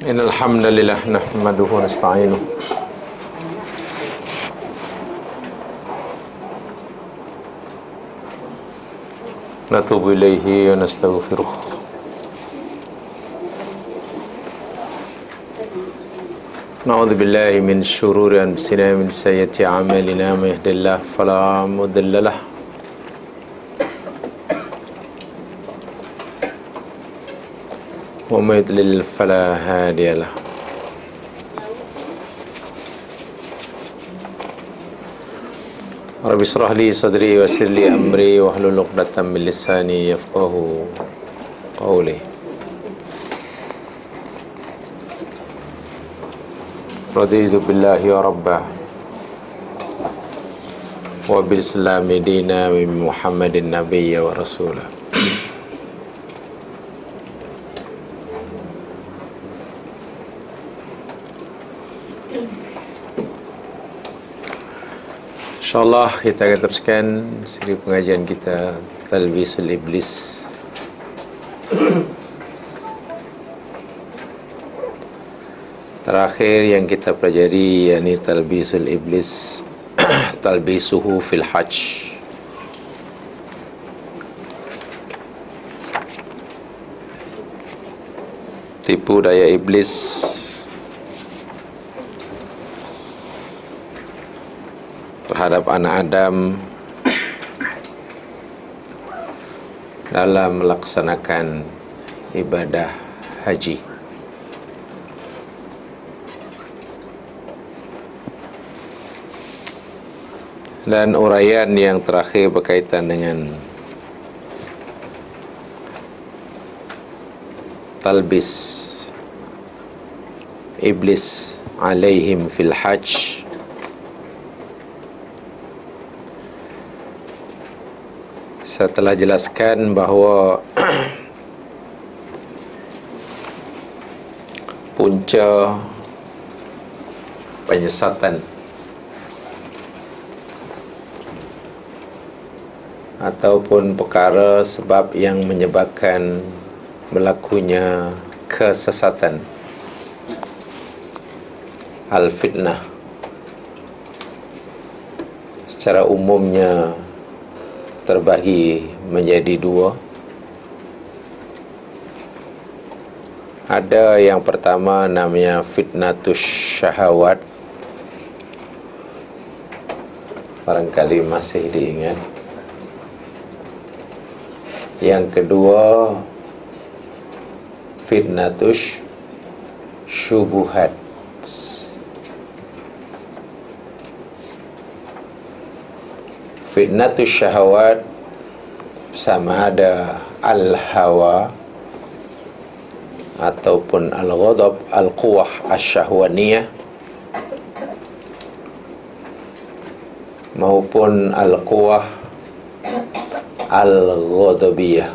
Innal hamdalillah nahmaduhu wa nasta'inuhu natubu ilaihi wa nastaghfiruh. Na'udzu billahi min syururi anfusina min sayyiati a'malina may yahdihillahu fala mudilla lahu wa may yudlil fala hadiya lahu. Rabbi shrah li sadri wa yassir li amri wahlul 'uqdatam min lisani yafqahu qawli. Raditu billahi wa rabbah wa bil islami dina min Muhammadin nabiyya wa rasulah. InsyaAllah kita akan teruskan siri pengajian kita Talbisul Iblis. Terakhir yang kita pelajari yakni Talbisul Iblis Talbisuhu fil Hajj. Tipu daya iblis terhadap anak Adam dalam melaksanakan ibadah haji. Dan uraian yang terakhir berkaitan dengan talbis iblis alaihim fil hajj. Saya telah jelaskan bahawa punca penyesatan ataupun perkara sebab yang menyebabkan berlakunya kesesatan, al-fitnah, secara umumnya terbagi menjadi dua. Ada yang pertama namanya fitnatus syahawat, barangkali masih diingat. Yang kedua fitnatus syubuhat. Fitnatus syahawat sama ada al-hawa ataupun al-ghadab, al-quwah asy-syahwaniyah maupun al-quwah al-ghadabiyah.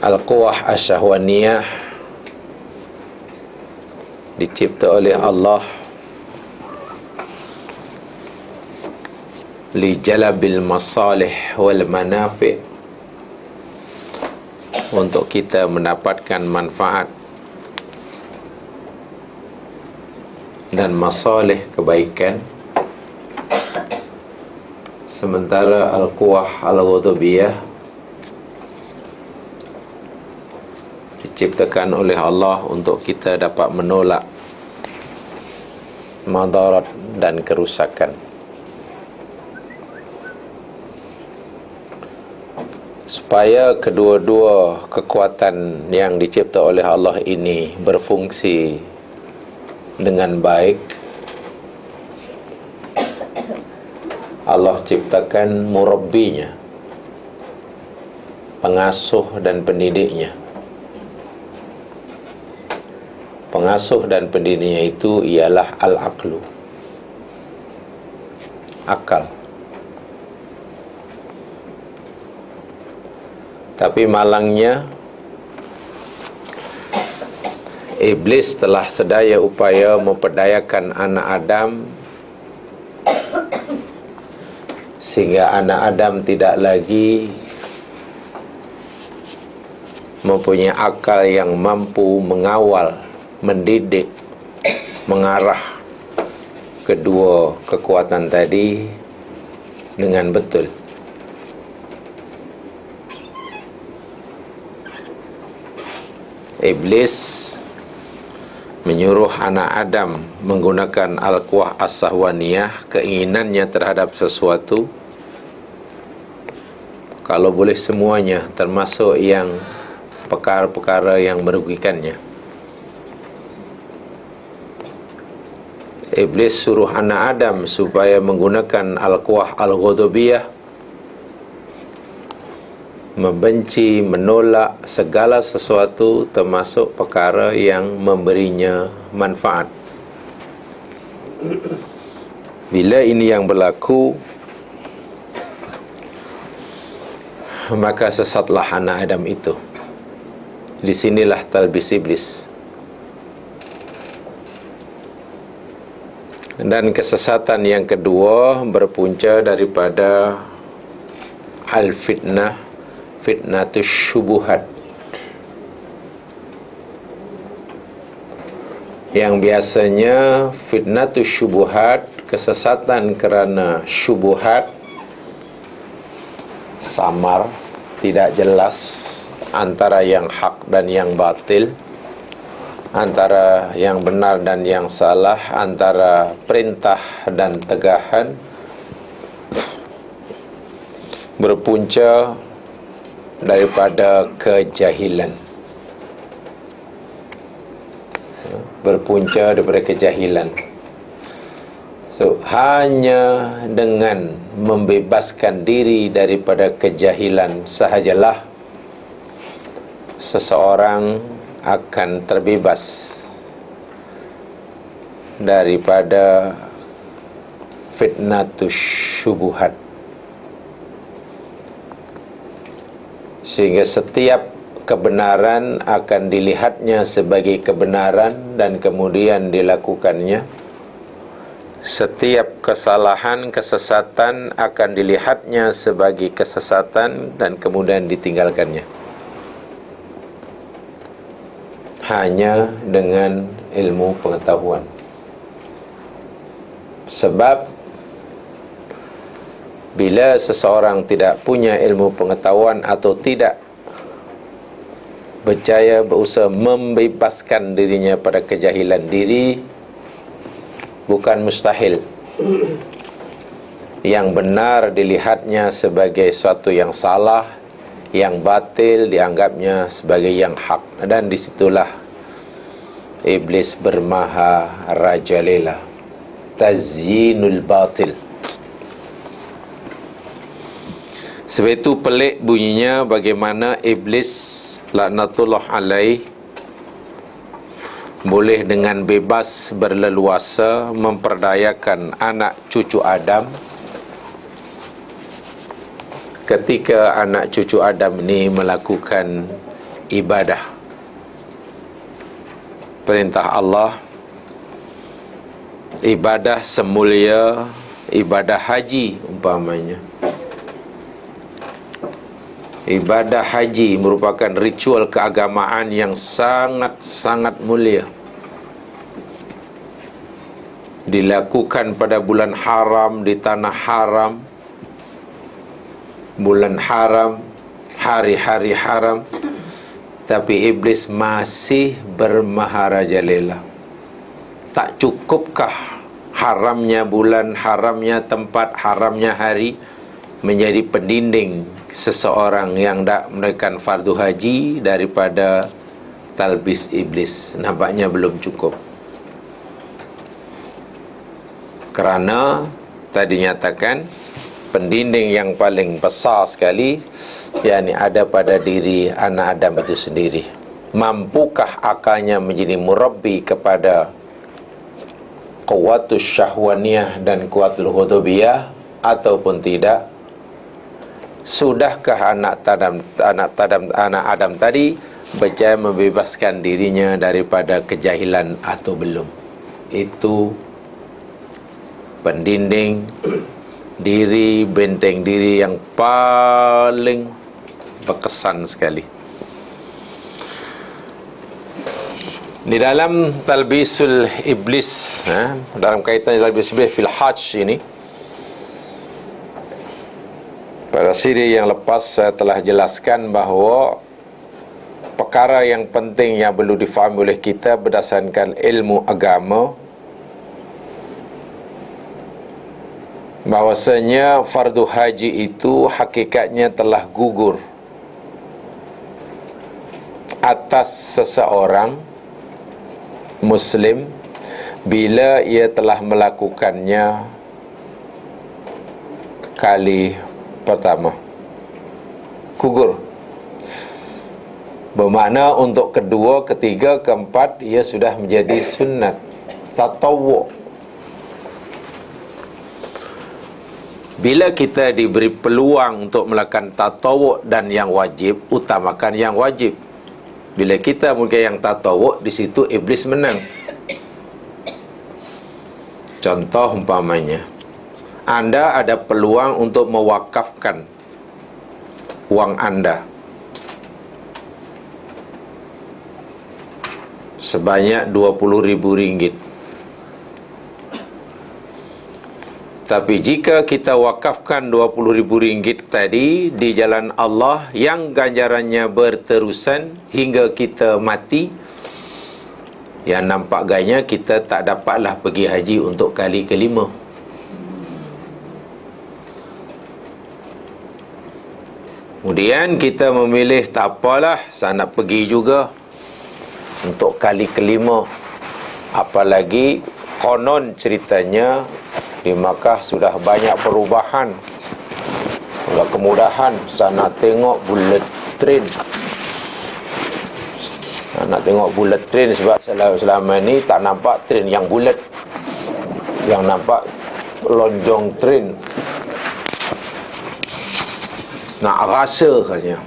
Al-quwah asy-syahwaniyah dicipta oleh Allah li jalabil masalih wal manafi', untuk kita mendapatkan manfaat dan masalih kebaikan. Sementara al-quwah al-ghadabiyah diciptakan oleh Allah untuk kita dapat menolak madarat dan kerusakan. Supaya kedua-dua kekuatan yang dicipta oleh Allah ini berfungsi dengan baik, Allah ciptakan murabbinya, pengasuh dan pendidiknya. Pengasuh dan pendidiknya itu ialah al-aqlu, akal. Tapi malangnya iblis telah sedaya upaya memperdayakan anak Adam sehingga anak Adam tidak lagi mempunyai akal yang mampu mengawal, mendidik, mengarah kedua kekuatan tadi dengan betul. Iblis menyuruh anak Adam menggunakan al-quwah as-sahwaniyah, keinginannya terhadap sesuatu, kalau boleh semuanya, termasuk yang perkara-perkara yang merugikannya. Iblis suruh anak Adam supaya menggunakan al-quwah al-ghadabiyah, membenci, menolak segala sesuatu termasuk perkara yang memberinya manfaat. Bila ini yang berlaku, maka sesatlah anak Adam itu. Di sinilah talbis iblis. Dan kesesatan yang kedua berpunca daripada al-fitnah, fitnatus syubuhat, yang biasanya fitnatus syubuhat, kesesatan kerana syubuhat, samar, tidak jelas antara yang hak dan yang batil, antara yang benar dan yang salah, antara perintah dan tegahan, berpunca daripada kejahilan. Berpunca daripada kejahilan. So, hanya dengan membebaskan diri daripada kejahilan sahajalah seseorang akan terbebas daripada fitnatus syubuhat. Sehingga setiap kebenaran akan dilihatnya sebagai kebenaran dan kemudian dilakukannya. Setiap kesalahan, kesesatan akan dilihatnya sebagai kesesatan dan kemudian ditinggalkannya. Hanya dengan ilmu pengetahuan. Sebab bila seseorang tidak punya ilmu pengetahuan atau tidak berjaya berusaha membebaskan dirinya pada kejahilan diri, bukan mustahil yang benar dilihatnya sebagai sesuatu yang salah, yang batil dianggapnya sebagai yang hak. Dan disitulah iblis bermaharajalela, tazyinul batil. Sebab itu pelik bunyinya bagaimana iblis laknatullah alaih boleh dengan bebas berleluasa memperdayakan anak cucu Adam ketika anak cucu Adam ini melakukan ibadah. Perintah Allah, ibadah semulia ibadah haji umpamanya. Ibadah haji merupakan ritual keagamaan yang sangat-sangat mulia. Dilakukan pada bulan haram, di tanah haram, bulan haram, hari-hari haram. Tapi iblis masih bermaharajalela. Tak cukupkah haramnya bulan, haramnya tempat, haramnya hari menjadi pendinding seseorang yang tak menunaikan fardu haji daripada talbis iblis? Nampaknya belum cukup. Kerana tadi nyatakan pendinding yang paling besar sekali, yakni ada pada diri anak Adam itu sendiri. Mampukah akalnya menjadi murabbi kepada quwwatus syahwaniyah dan quwwatul ghadabiyah ataupun tidak? Sudahkah anak Adam tadi berjaya membebaskan dirinya daripada kejahilan atau belum? Itu pendinding diri, benteng diri yang paling berkesan sekali. Di dalam Talbisul Iblis, dalam kaitan Talbisul Iblis fil Hajj ini, pada siri yang lepas saya telah jelaskan bahawa perkara yang penting yang perlu difahami oleh kita berdasarkan ilmu agama, bahwasanya fardu haji itu hakikatnya telah gugur atas seseorang Muslim bila ia telah melakukannya kali pertama. Gugur bermakna untuk kedua, ketiga, keempat ia sudah menjadi sunat tatawwu. Bila kita diberi peluang untuk melakukan tatawwu dan yang wajib, utamakan yang wajib. Bila kita mungkin yang tatawwu, di situ iblis menang. Contoh umpamanya, Anda ada peluang untuk mewakafkan uang Anda sebanyak Rp20.000. Tapi jika kita wakafkan Rp20.000 tadi di jalan Allah yang ganjarannya berterusan hingga kita mati, yang nampak gayanya kita tak dapatlah pergi haji untuk kali kelima. Kemudian kita memilih tak apalah, saya nak pergi juga untuk kali kelima. Apalagi konon ceritanya di Makkah sudah banyak perubahan, sudah kemudahan. Saya nak tengok bullet train, saya nak tengok bullet train sebab selama ni tak nampak train yang bullet, yang nampak lonjong train. Nak rasa katanya.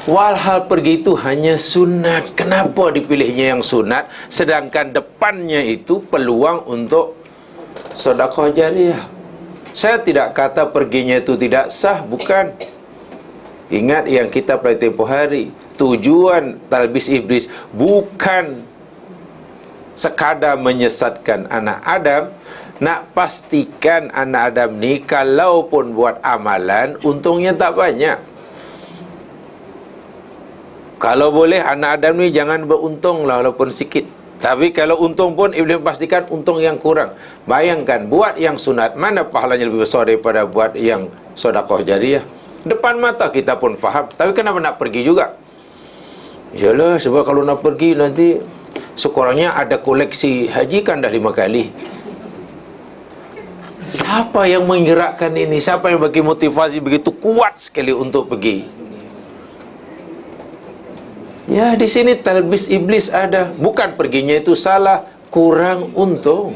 Walhal pergi itu hanya sunat. Kenapa dipilihnya yang sunat sedangkan depannya itu peluang untuk sedekah jariah? Saya tidak kata perginya itu tidak sah, bukan. Ingat yang kita pada tempoh hari, tujuan talbis iblis bukan sekadar menyesatkan anak Adam, nak pastikan anak Adam ni kalaupun buat amalan untungnya tak banyak. Kalau boleh anak Adam ni jangan beruntung lah walaupun sikit. Tapi kalau untung pun iblis pastikan untung yang kurang. Bayangkan buat yang sunat, mana pahalanya lebih besar daripada buat yang sedekah jariah? Depan mata kita pun faham, tapi kenapa nak pergi juga? Yalah, sebab kalau nak pergi nanti sekurangnya ada koleksi haji kan dah 5 kali. Siapa yang menggerakkan ini? Siapa yang bagi motivasi begitu kuat sekali untuk pergi? Ya, di sini talbis iblis ada. Bukan perginya itu salah, kurang untung.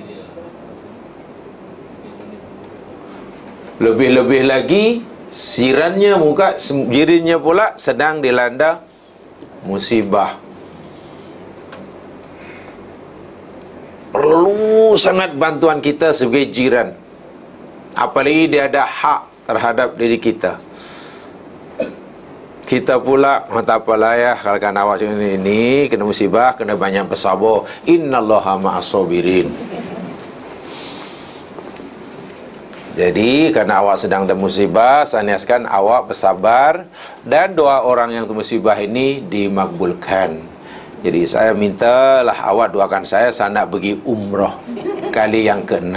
Lebih-lebih lagi sirannya muka dirinya pula sedang dilanda musibah. Perlu sangat bantuan kita sebagai jiran. Apalagi dia ada hak terhadap diri kita. Kita pula, tak apalah ya, kalau kan awak ini kena musibah, kena banyak bersabar. Innallaha ma'as-sabirin. Jadi, kerana awak sedang ada musibah, saya niaskan awak bersabar dan doa orang yang musibah ini dimakbulkan. Jadi, saya mintalah awak doakan saya nak pergi umrah kali yang ke-6.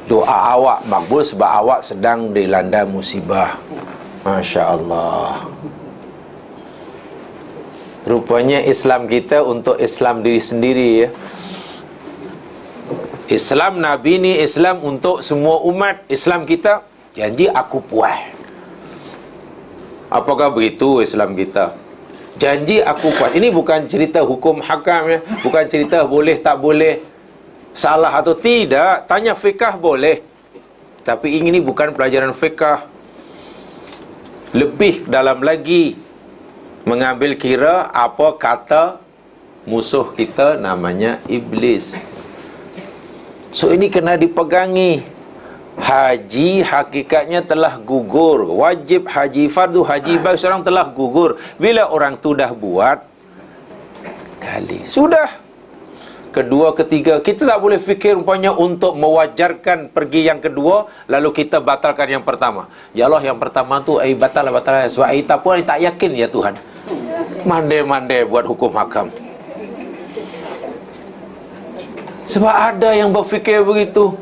Doa awak makbul sebab awak sedang dilanda musibah. Masya Allah. Rupanya Islam kita untuk Islam diri sendiri ya. Islam Nabi ni Islam untuk semua umat. Islam kita janji aku puas. Apakah begitu Islam kita? Janji aku puas. Ini bukan cerita hukum hakam ya. Bukan cerita boleh tak boleh, salah atau tidak. Tanya fiqah boleh, tapi ini bukan pelajaran fiqah. Lebih dalam lagi mengambil kira apa kata musuh kita namanya iblis. So ini kena dipegangi. haji hakikatnya telah gugur. Wajib haji, fardu haji bagi seorang telah gugur. Bila orang tu dah buat kali, sudah. Kedua, ketiga, kita tak boleh fikir umpamanya untuk mewajarkan pergi yang kedua, lalu kita batalkan yang pertama. Ya Allah, yang pertama tu batal lah. Sebab tak pun tak yakin ya Tuhan. Mandai-mandai buat hukum hakam. Sebab ada yang berfikir begitu.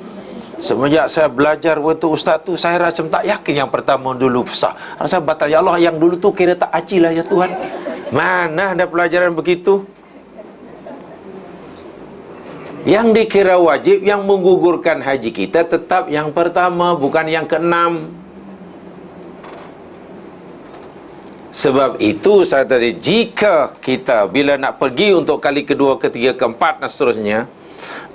Semenjak saya belajar waktu ustaz tu, saya rasa tak yakin yang pertama dulu sah. Rasa batal. Ya Allah, yang dulu tu kira tak aci lah ya Tuhan. Mana ada pelajaran begitu? Yang dikira wajib, yang menggugurkan haji kita tetap yang pertama, bukan yang keenam. Sebab itu saya tadi, jika kita bila nak pergi untuk kali kedua, ketiga, keempat dan seterusnya,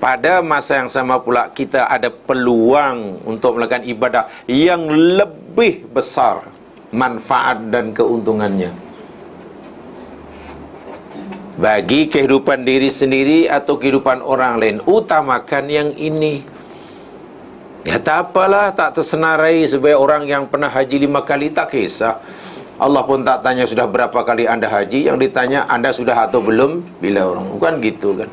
pada masa yang sama pula kita ada peluang untuk melakukan ibadah yang lebih besar manfaat dan keuntungannya bagi kehidupan diri sendiri atau kehidupan orang lain. Utamakan yang ini. Ya tak apalah, tak tersenarai sebagai orang yang pernah haji 5 kali, tak kisah. Allah pun tak tanya sudah berapa kali anda haji, yang ditanya anda sudah atau belum, bila orang. Bukan gitu kan.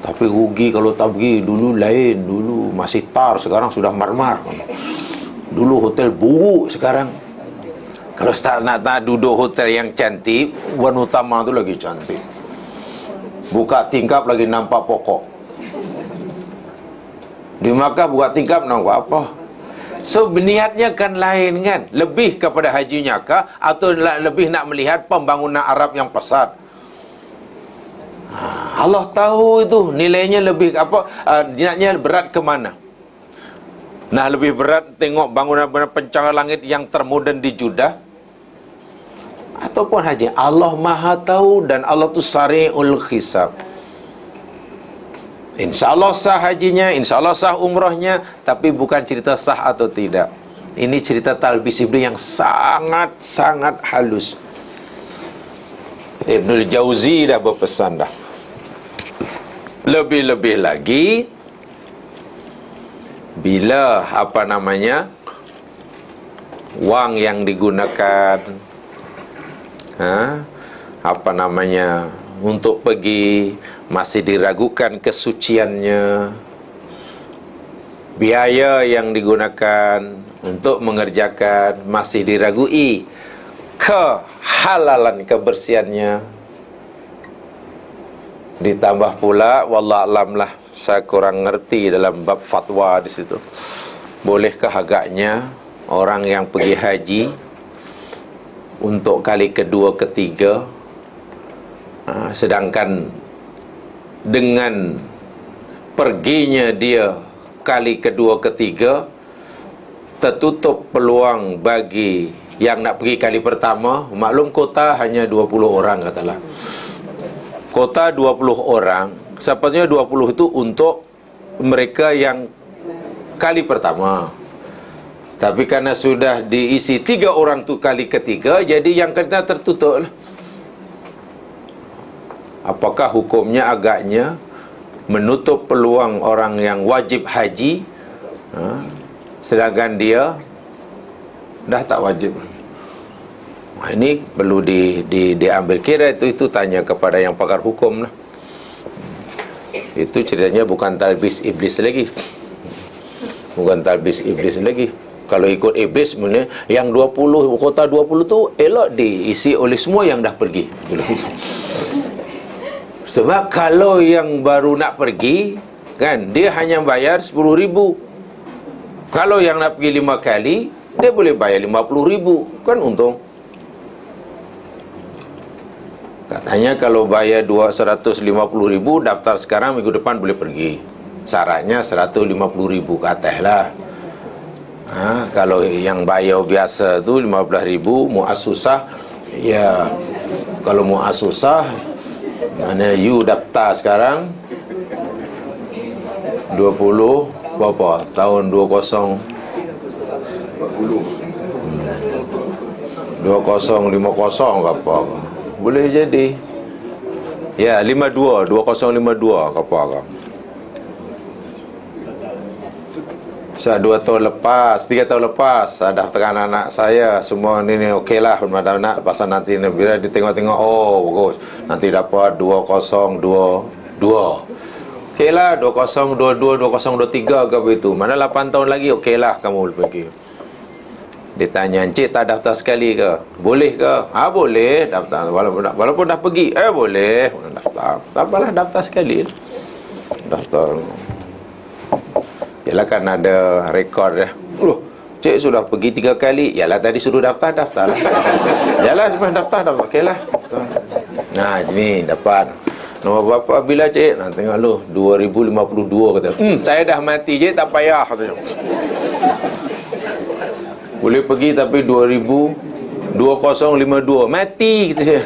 Tapi rugi kalau tak pergi. Dulu lain, dulu masih tar, sekarang sudah marmar. Dulu hotel buruk, sekarang kalau start nak duduk hotel yang cantik, Wan Utama tu lagi cantik. Buka tingkap lagi nampak pokok. Di Makkah buka tingkap nampak apa? So niatnya kan lain kan. Lebih kepada hajinya kah, atau lebih nak melihat pembangunan Arab yang pesat? Allah tahu itu nilainya lebih apa, niatnya berat ke mana. Nah, lebih berat tengok bangunan-bangunan pencahaya langit yang termoden di Jeddah ataupun haji. Allah Maha tahu dan Allah tu sari'ul hisab. InsyaAllah sah hajinya, InsyaAllah sah umrahnya, tapi bukan cerita sah atau tidak. Ini cerita talbis iblis yang sangat-sangat halus. Ibnul Jauzi dah berpesan dah. Lebih-lebih lagi bila wang yang digunakan untuk pergi masih diragukan kesuciannya, biaya yang digunakan untuk mengerjakan masih diragui kehalalan kebersihannya, ditambah pula wallah alam lah, saya kurang ngerti dalam bab fatwa di situ, bolehkah agaknya orang yang pergi haji untuk kali kedua, ketiga, sedangkan dengan perginya dia kali kedua, ketiga, tertutup peluang bagi yang nak pergi kali pertama. Maklum kota hanya 20 orang katalah. Kota 20 orang, sepatutnya 20 itu untuk mereka yang kali pertama. Tapi karena sudah diisi 3 orang tu kali ketiga, jadi yang kena tertutup lah. Apakah hukumnya agaknya menutup peluang orang yang wajib haji, sedangkan dia dah tak wajib? Ini perlu diambil kira. Itu tanya kepada yang pakar hukum lah. Itu ceritanya bukan talbis iblis lagi. Bukan talbis iblis lagi. Kalau ikut iblis sebenarnya yang 20, kota 20 tu elok diisi oleh semua yang dah pergi. Sebab kalau yang baru nak pergi kan, dia hanya bayar 10,000. Kalau yang nak pergi 5 kali, dia boleh bayar 50,000. Kan untung. Katanya kalau bayar 150,000, daftar sekarang, minggu depan boleh pergi. Syaratnya 150,000 ke atas lah. Kalau yang bayar biasa tu 15,000 muassusah, ya kalau muassusah mana you daftar sekarang 20 berapa tahun 2050 ke apa, boleh jadi ya 2052 ke apa ke. Saya 2 tahun lepas, 3 tahun lepas, saya daftarkan anak saya, semua ni okey lah, hormat anak. Pasal nanti bila ditengok-tengok, oh bagus, nanti dapat 2022. Okey lah, 2022, 2023 ke begitu. Mana 8 tahun lagi, okey lah kamu boleh pergi. Dia tanya, encik tak daftar sekali ke? Boleh ke? Boleh daftar, walaupun dah pergi. Boleh daftar. Tak apalah, daftar sekali. Daftar. Yalah kan ada rekod dah. Cik sudah pergi 3 kali. Yalah tadi suruh daftar lah. Yalah cuma daftar. Okeylah. Nah, ni dapat. Nombor berapa bila cik? Nah, tengok lu 2052 kata. Saya dah mati cik, tak payah katanya. Boleh pergi tapi 2052 mati kata saya.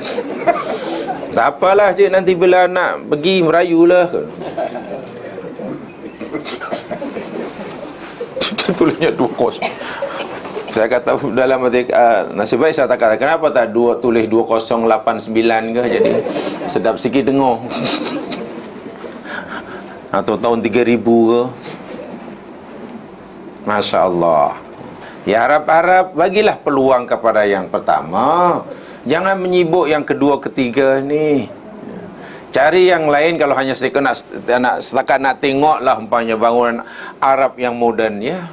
Tak apalah cik, nanti bila nak pergi merayulah. Tulisnya 20. Saya kata dalam hati, nasib baik saya tak kata, kenapa tak tulis 2089 ke, jadi sedap sikit dengar. Atau tahun 3000 ke. Masya Allah. Ya, harap-harap bagilah peluang kepada yang pertama. Jangan menyibuk yang kedua, ketiga ni. Cari yang lain. Kalau hanya setakat nak tengok lah umpamanya bangunan Arab yang moden, ya,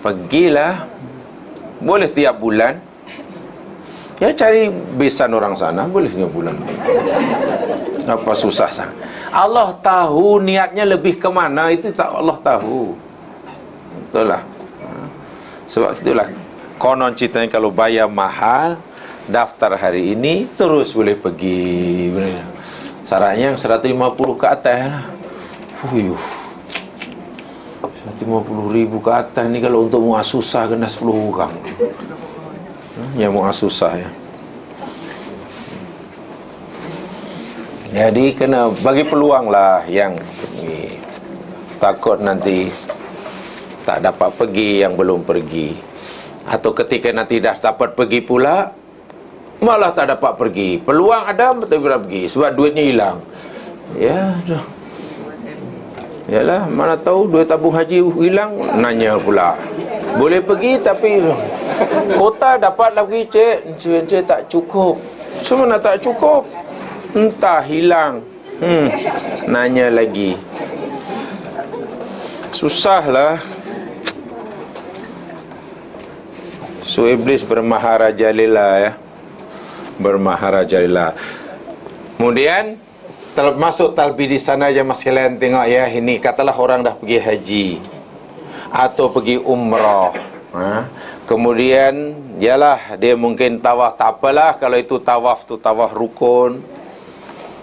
pergilah. Boleh tiap bulan. Ya, cari besan orang sana, boleh tiap bulan. Apa susah sangat. Allah tahu niatnya lebih ke mana, itu tak Allah tahu. Betul lah. Sebab itulah konon ceritanya kalau bayar mahal, daftar hari ini terus boleh pergi. Syaratnya 150 ke atas lah. 150,000 ke atas ni kalau untuk muasasah kena 10 orang. Yang muasasah ya. Jadi kena bagi peluang lah yang pergi. Takut nanti tak dapat pergi yang belum pergi. Atau ketika nanti dah dapat pergi pula, malah tak dapat pergi. Peluang ada tapi tak pergi sebab duitnya hilang. Ya, dah. Yalah, mana tahu duit tabung haji hilang, nanya pula. Boleh pergi tapi kota dapatlah pergi cik. Cik tak cukup. Cuma nak tak cukup. Entah hilang. Nanya lagi. Susahlah. So iblis bermaharajalela ya. Bermaharajalela. Kemudian masuk talbih di sana aja mas kalian tengok ya, ini katalah orang dah pergi haji atau pergi umrah. Kemudian yalah dia mungkin tawaf, tak apalah kalau itu tawaf tu tawaf rukun.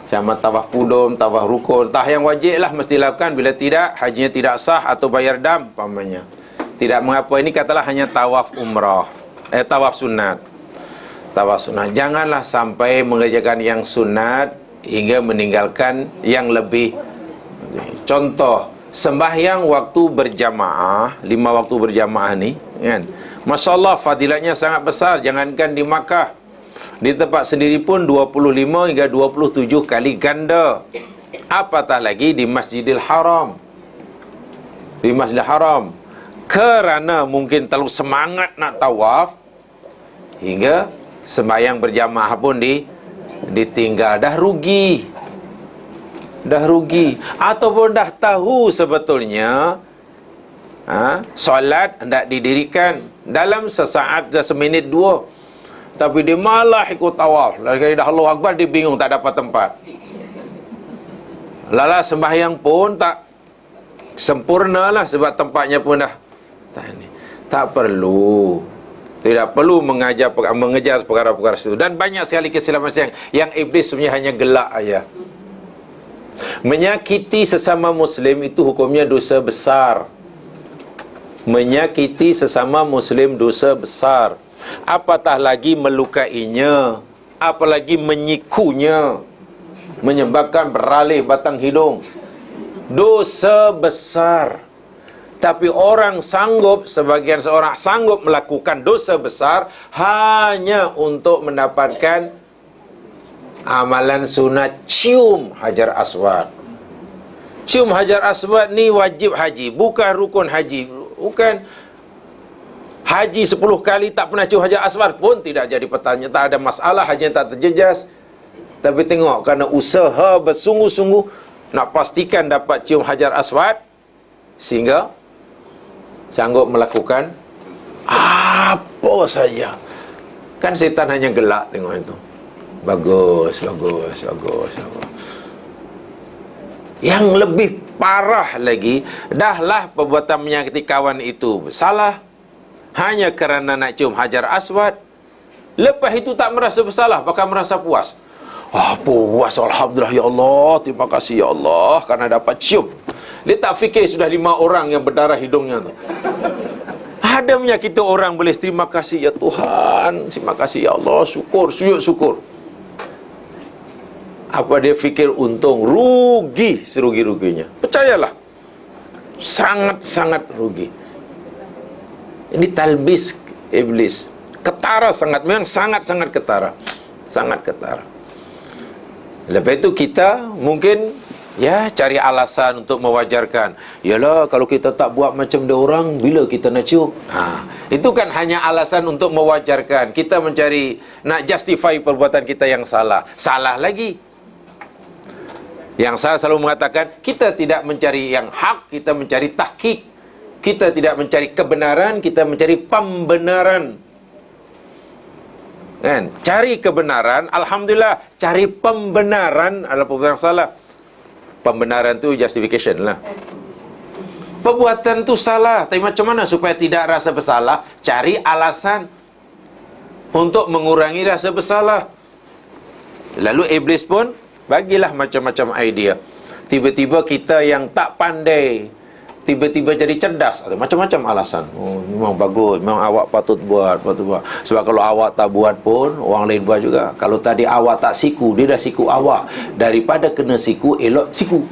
Sama tawaf pudum, tawaf rukun, tah yang wajib lah mesti lakukan. Bila tidak, hajinya tidak sah atau bayar dam pamannya. Tidak mengapa, ini katalah hanya tawaf umrah, tawaf sunat. Tawaf sunat. Janganlah sampai mengerjakan yang sunat hingga meninggalkan yang lebih. Contoh, sembahyang waktu berjamaah, 5 waktu berjamaah ni kan, Masya Allah fadilatnya sangat besar. Jangankan di Makkah, di tempat sendiri pun 25 hingga 27 kali ganda. Apatah lagi di Masjidil Haram. Di Masjidil Haram, kerana mungkin terlalu semangat nak tawaf hingga sembahyang berjamaah pun ditinggal. Dah rugi. Dah rugi. Ataupun dah tahu sebetulnya solat hendak didirikan dalam sesaat, seminit 2, tapi dia malah ikut tawaf. Lagi dah Allahu Akbar, dia bingung tak dapat tempat. Lala sembahyang pun tak sempurna lah sebab tempatnya pun dah tak perlu. Tidak perlu mengejar perkara-perkara itu. Dan banyak sekali kesilapan yang iblis sebenarnya hanya gelak aja. Menyakiti sesama muslim itu hukumnya dosa besar. Menyakiti sesama muslim dosa besar. Apatah lagi melukainya, apalagi menyikunya, menyebabkan beralih batang hidung. Dosa besar. Tapi orang sanggup, sebagian seorang sanggup melakukan dosa besar hanya untuk mendapatkan amalan sunat cium Hajar Aswad. Cium Hajar Aswad ni wajib haji, bukan rukun haji. Bukan. Haji 10 kali tak pernah cium Hajar Aswad pun tidak jadi pertanyaan, tak ada masalah, haji tak terjejas. Tapi tengok, kerana usaha bersungguh-sungguh nak pastikan dapat cium Hajar Aswad, sehingga sanggup melakukan apa saja. Kan setan hanya gelak tengok itu. Bagus. Yang lebih parah lagi, dahlah perbuatan menyakiti kawan itu bersalah hanya kerana nak cium Hajar Aswad. Lepas itu tak merasa bersalah, bahkan merasa puas. Puas, alhamdulillah ya Allah, terima kasih ya Allah kerana dapat cium. Dia tak fikir sudah 5 orang yang berdarah hidungnya tu. Ada menyakiti orang boleh terima kasih ya Tuhan, terima kasih ya Allah, syukur, sujud syukur. Apa dia fikir untung? Rugi serugi-ruginya. Percayalah, sangat-sangat rugi. Ini talbis iblis. Ketara sangat, memang sangat-sangat ketara. Sangat ketara. Lepas itu kita mungkin cari alasan untuk mewajarkan. Yalah, kalau kita tak buat macam dia orang, bila kita nak cium? Itu kan hanya alasan untuk mewajarkan. Kita mencari, nak justify perbuatan kita yang salah. Salah lagi. Yang saya selalu mengatakan, kita tidak mencari yang hak, kita mencari tahqiq. Kita tidak mencari kebenaran, kita mencari pembenaran. Kan? Cari kebenaran, alhamdulillah. Cari pembenaran adalah perbuatan salah. Pembenaran tu justification lah. Perbuatan tu salah, tapi macam mana supaya tidak rasa bersalah? Cari alasan untuk mengurangi rasa bersalah. Lalu iblis pun bagilah macam-macam idea. Tiba-tiba kita yang tak pandai tiba-tiba jadi cerdas, ada macam-macam alasan. Memang bagus, memang awak patut buat. Sebab kalau awak tak buat pun orang lain buat juga. Kalau tadi awak tak siku, dia dah siku awak. Daripada kena siku, elok siku.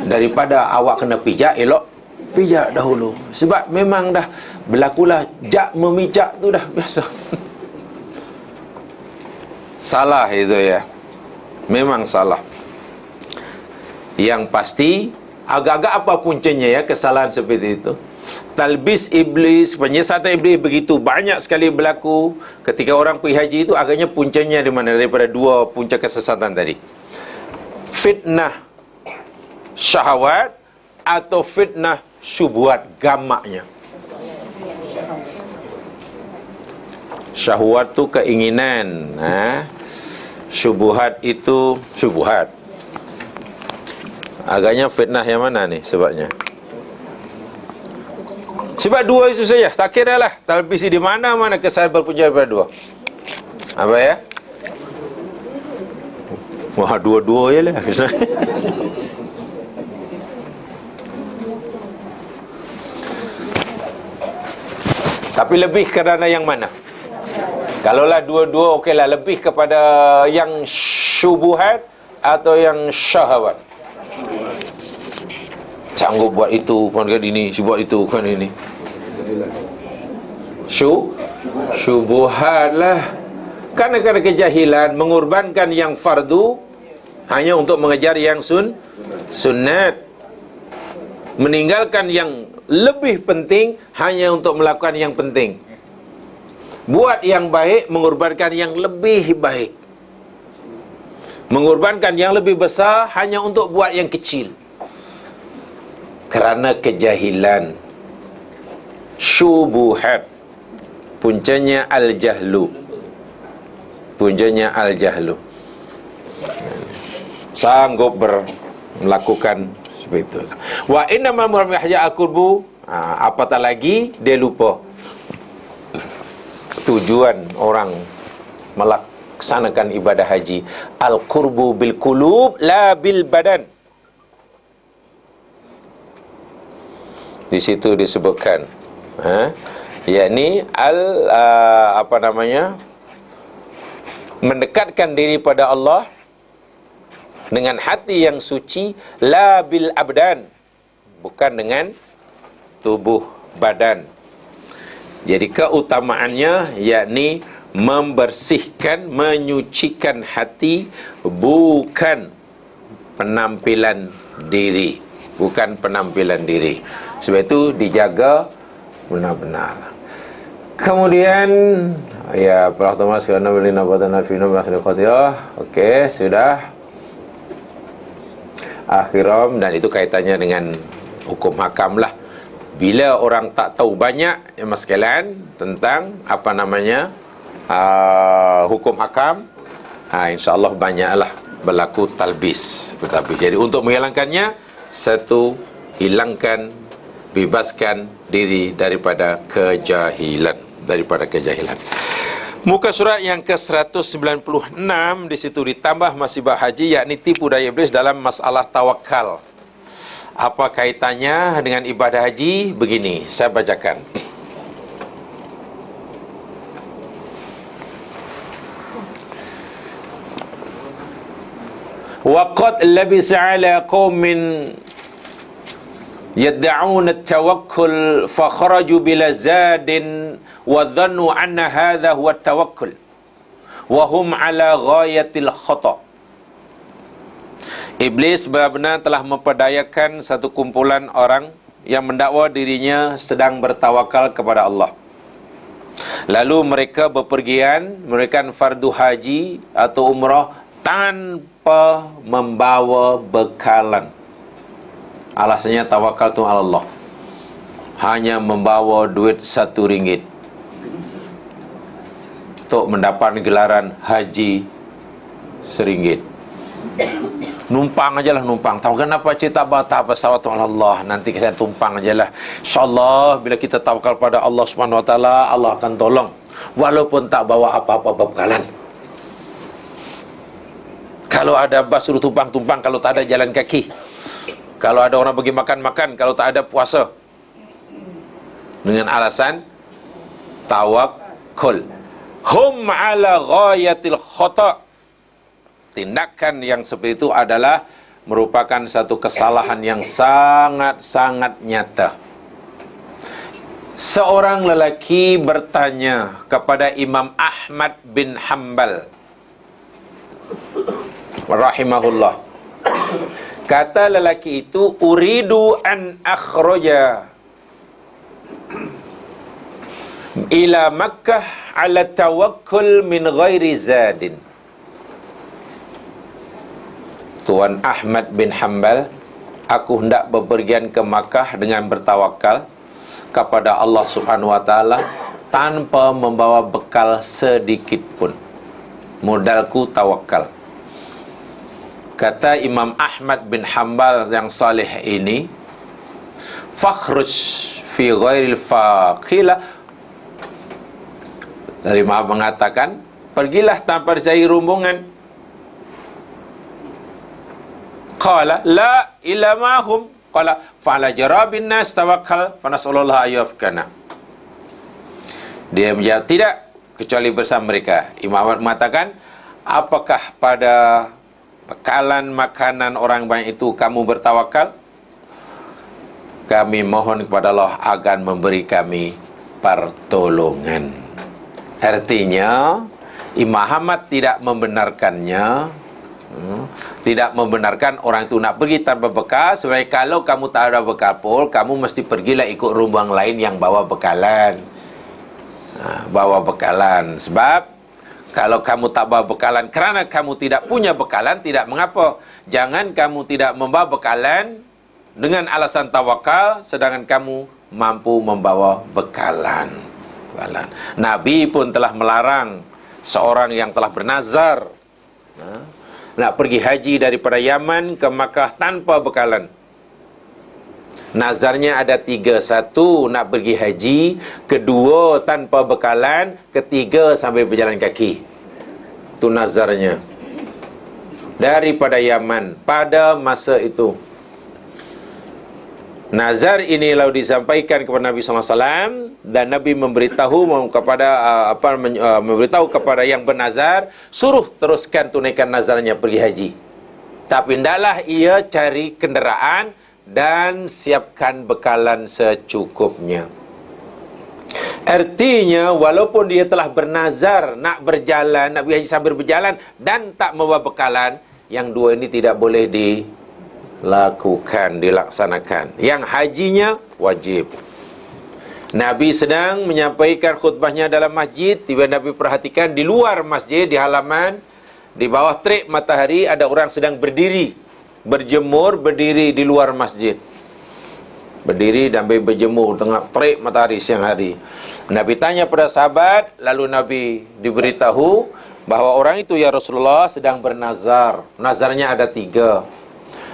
Daripada awak kena pijak, elok pijak dahulu. Sebab memang dah berlakulah jak memijak tu dah biasa. Salah itu ya. Memang salah. Yang pasti agak-agak apa puncanya ya kesalahan seperti itu? Talbis iblis, penyesatan iblis begitu banyak sekali berlaku ketika orang pergi haji itu. Agaknya puncanya di mana? Daripada 2 punca kesesatan tadi. Fitnah syahwat atau fitnah syubhat, gamaknya. Syahwat tu keinginan, syubhat itu syubhat. Agaknya fitnah yang mana ni sebabnya? Sebab 2 itu saja, tak kira lah talbis di mana-mana kesalahan berpunca daripada 2. Apa ya? Wah, 2 je lah. Tapi lebih kerana yang mana? Kalaulah 2 okeylah, lebih kepada yang syubhat atau yang syahwat. Sanggup buat itu kan ini, buat itu kan ini. Syubhat lah. Karena kejahilan mengorbankan yang fardu hanya untuk mengejar yang sunnat. Meninggalkan yang lebih penting hanya untuk melakukan yang penting. Buat yang baik, mengorbankan yang lebih baik. Mengorbankan yang lebih besar hanya untuk buat yang kecil. Kerana kejahilan. Syubuhat. Puncanya al-jahlu. Puncanya al-jahlu. Sanggup melakukan seperti itu. Wa innamal murad yahya al-qurbu. Apatah lagi dia lupa tujuan orang melaksanakan ibadah haji. Al-qurbu bil qulub la bil badan. Di situ disebutkan yakni mendekatkan diri pada Allah dengan hati yang suci, la bil abdan, bukan dengan tubuh badan. Jadi keutamaannya yakni membersihkan, menyucikan hati, bukan penampilan diri. Bukan penampilan diri. Sebab itu dijaga benar-benar. Kemudian ya Thomas kerana beli nabatana fi nabatiqatiyah. Okey, sudah. Akhiram, dan itu kaitannya dengan hukum hakam lah. Bila orang tak tahu banyak ya mas sekalian tentang apa namanya hukum hakam, insya-Allah banyaklah berlaku talbis. Jadi untuk menghilangkannya, satu, hilangkan, bebaskan diri daripada kejahilan, Muka surat yang ke-196 di situ ditambah masibah haji, yakni tipu daya iblis dalam masalah tawakal. Apa kaitannya dengan ibadah haji? Begini, saya bacakan. Waqad labisa ala qaumin yad'un at-tawakkul fa kharaju bila zadin wa dhannu anna hadha huwa at-tawakkul wa hum ala ghayatil khata'. Iblis benar-benar telah memperdayakan satu kumpulan orang yang mendakwa dirinya sedang bertawakal kepada Allah. Lalu mereka bepergian menunaikan fardu haji atau umrah tanpa membawa bekalan. Alasannya tawakal tu Allah. Hanya membawa duit RM1 untuk mendapat gelaran haji RM1. Numpang ajalah, numpang. Tahu kenapa cerita tak pesawat Allah? Nanti saya tumpang ajalah. InsyaAllah bila kita tawakal pada Allah Subhanahu Wa Taala, Allah akan tolong. Walaupun tak bawa apa-apa bekalan. Kalau ada bas suruh tumpang-tumpang, kalau tak ada jalan kaki. Kalau ada orang pergi makan-makan, kalau tak ada puasa. Dengan alasan tawakkul. Hum ala ghayatil khata'. Tindakan yang seperti itu adalah merupakan satu kesalahan yang sangat-sangat nyata. Seorang lelaki bertanya kepada Imam Ahmad bin Hanbal rahimahullah. Kata lelaki itu, uridu an akhraja ila Makkah ala tawakkul min ghairi zadin. Tuan Ahmad bin Hanbal, aku hendak bepergian ke Makkah dengan bertawakal kepada Allah Subhanahu Wa Taala tanpa membawa bekal sedikit pun. Modalku tawakal. Kata Imam Ahmad bin Hanbal yang salih ini, fakhruj fi ghairil faqila. Dari Imam mengatakan, pergilah tanpa dicari rombongan. Qala la ila mahum. Qala fa'ala jarabin nas tawakkal fa nasallallahu ayyafkana. Dia menjawab, tidak, kecuali bersama mereka. Imam Ahmad mengatakan, apakah pada bekalan makanan orang banyak itu kamu bertawakal? Kami mohon kepada Allah agar memberi kami pertolongan. Artinya Imam Ahmad tidak membenarkannya, tidak membenarkan orang itu nak pergi tanpa bekal. Sebab kalau kamu tak ada bekal pun, kamu mesti pergilah ikut rombongan lain yang bawa bekalan. Bawa bekalan. Sebab kalau kamu tak bawa bekalan kerana kamu tidak punya bekalan, tidak mengapa. Jangan kamu tidak membawa bekalan dengan alasan tawakal, sedangkan kamu mampu membawa bekalan. Nabi pun telah melarang seorang yang telah bernazar nak pergi haji daripada Yaman ke Makkah tanpa bekalan. Nazarnya ada 3. 1, nak pergi haji. 2, tanpa bekalan. 3, sambil berjalan kaki. Itu nazarnya. Daripada Yaman pada masa itu. Nazar ini lalu disampaikan kepada Nabi SAW, dan Nabi memberitahu memberitahu kepada yang bernazar, suruh teruskan tunaikan nazarnya pergi haji. Tapi hendaklah ia cari kenderaan dan siapkan bekalan secukupnya. Artinya walaupun dia telah bernazar nak berjalan, nak pergi haji sambil berjalan dan tak membawa bekalan, yang dua ini tidak boleh lakukan, dilaksanakan. Yang hajinya wajib. Nabi sedang menyampaikan khutbahnya dalam masjid, tiba Nabi perhatikan di luar masjid, di halaman, di bawah terik matahari ada orang sedang berdiri, berjemur, berdiri di luar masjid. Berdiri dan berjemur tengah terik matahari siang hari. Nabi tanya pada sahabat, lalu Nabi diberitahu bahawa orang itu, ya Rasulullah, sedang bernazar. Nazarnya ada 3.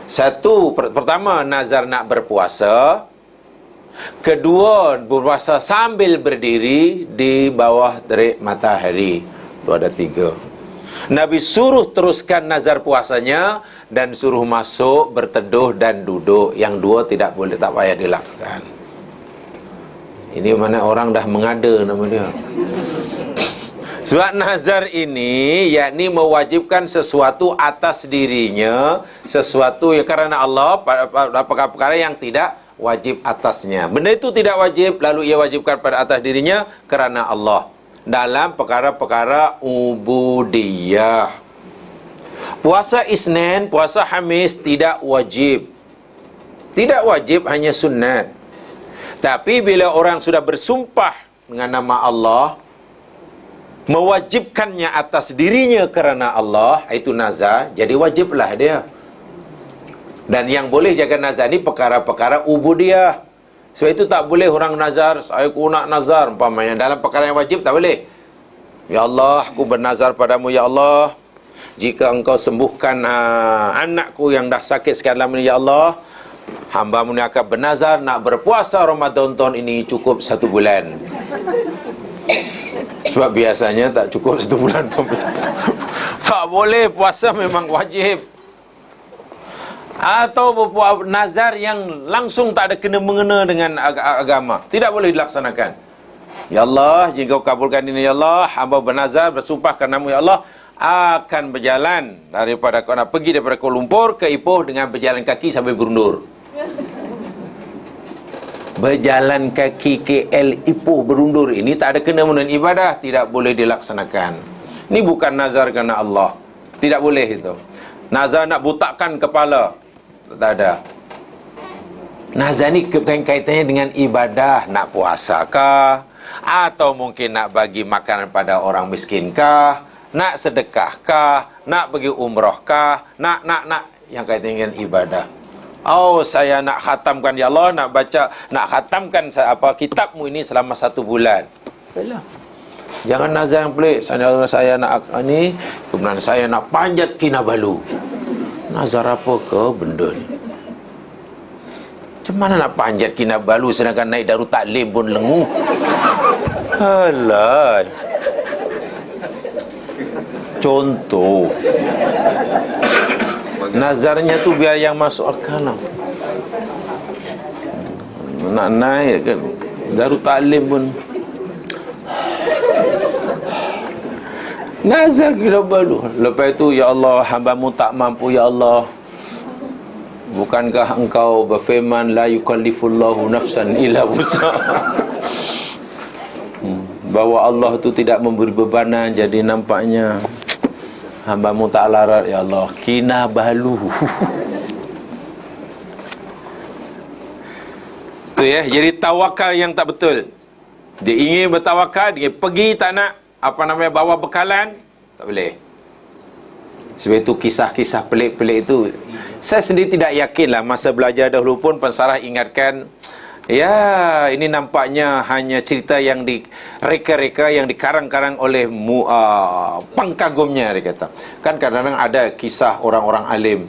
Satu, pertama nazar nak berpuasa. Kedua, berpuasa sambil berdiri di bawah terik matahari. Itu ada 3. Nabi suruh teruskan nazar puasanya dan suruh masuk, berteduh dan duduk. Yang 2 tidak boleh, tak payah dilakukan. Ini mana orang dah mengada nama dia. Sebab nazar ini yakni mewajibkan sesuatu atas dirinya, sesuatu yang karena Allah, perkara-perkara yang tidak wajib atasnya. Benda itu tidak wajib, lalu ia wajibkan pada atas dirinya kerana Allah. Dalam perkara-perkara ubudiyah. Puasa Isnin, puasa Khamis tidak wajib. Tidak wajib, hanya sunat. Tapi bila orang sudah bersumpah dengan nama Allah, mewajibkannya atas dirinya kerana Allah, itu nazar, jadi wajiblah dia. Dan yang boleh jaga nazar ni perkara-perkara ubudiyah. Sebab itu tak boleh orang nazar, saya aku nak nazar umpamanya dalam perkara yang wajib, tak boleh. Ya Allah, aku bernazar padamu, ya Allah, jika engkau sembuhkan anakku yang dah sakit sekarang ini, ya Allah, hamba-Mu ni akan bernazar nak berpuasa Ramadan tahun ini cukup 1 bulan. Sebab biasanya tak cukup 1 bulan pun. Tak boleh, puasa memang wajib. Atau nazar yang langsung tak ada kena-mengena dengan agama, tidak boleh dilaksanakan. Ya Allah, jika kau kabulkan ini, ya Allah, hamba bernazar, bersumpah kerana-Mu, ya Allah, akan berjalan daripada pergi daripada Kuala Lumpur ke Ipoh dengan berjalan kaki sampai berundur. Berjalan kaki KL Ipoh berundur ini tak ada kena-mengena ibadah, tidak boleh dilaksanakan. Ini bukan nazar kerana Allah, tidak boleh itu. Nazar nak butakkan kepala, tak ada. Nazar ni kaitannya dengan ibadah, nak puasakah, atau mungkin nak bagi makanan pada orang miskinkah, nak sedekahkah, nak pergi umrahkah, nak yang kaitannya dengan ibadah. Oh, saya nak khatamkan, ya Allah, nak baca, nak khatamkan kitab-Mu ini selama 1 bulan. Salah. Jangan nazar yang pelik. Saya nak ni, kemudian saya nak panjat Kinabalu. Nazar apa ke benda ni? Macam mana nak panjat Kinabalu sedangkan naik Darul Taklim pun lenguh? Alah. Contoh. Nazarnya tu biar yang masuk akal lah. Nak naik kan Darul Taklim pun nazar Kinabalu. Lepas itu, ya Allah, hamba-Mu tak mampu, ya Allah. Bukankah Engkau berfirman, la yukallifullahu nafsan illa wus'aha, bahawa Allah itu tidak memberi bebanan. Jadi nampaknya hamba-Mu tak larat, ya Allah. Kinabalu. Tu ya, jadi tawakal yang tak betul. Dia ingin bertawakal, dia pergi tak nak bawa bekalan, tak boleh. Sebab itu kisah-kisah pelik-pelik itu, saya sendiri tidak yakinlah. Masa belajar dahulu pun pensarah ingatkan, ya, ini nampaknya hanya cerita yang direka-reka, yang dikarang-karang oleh pengkagumnya, dia kata. Kan kadang-kadang ada kisah orang-orang alim.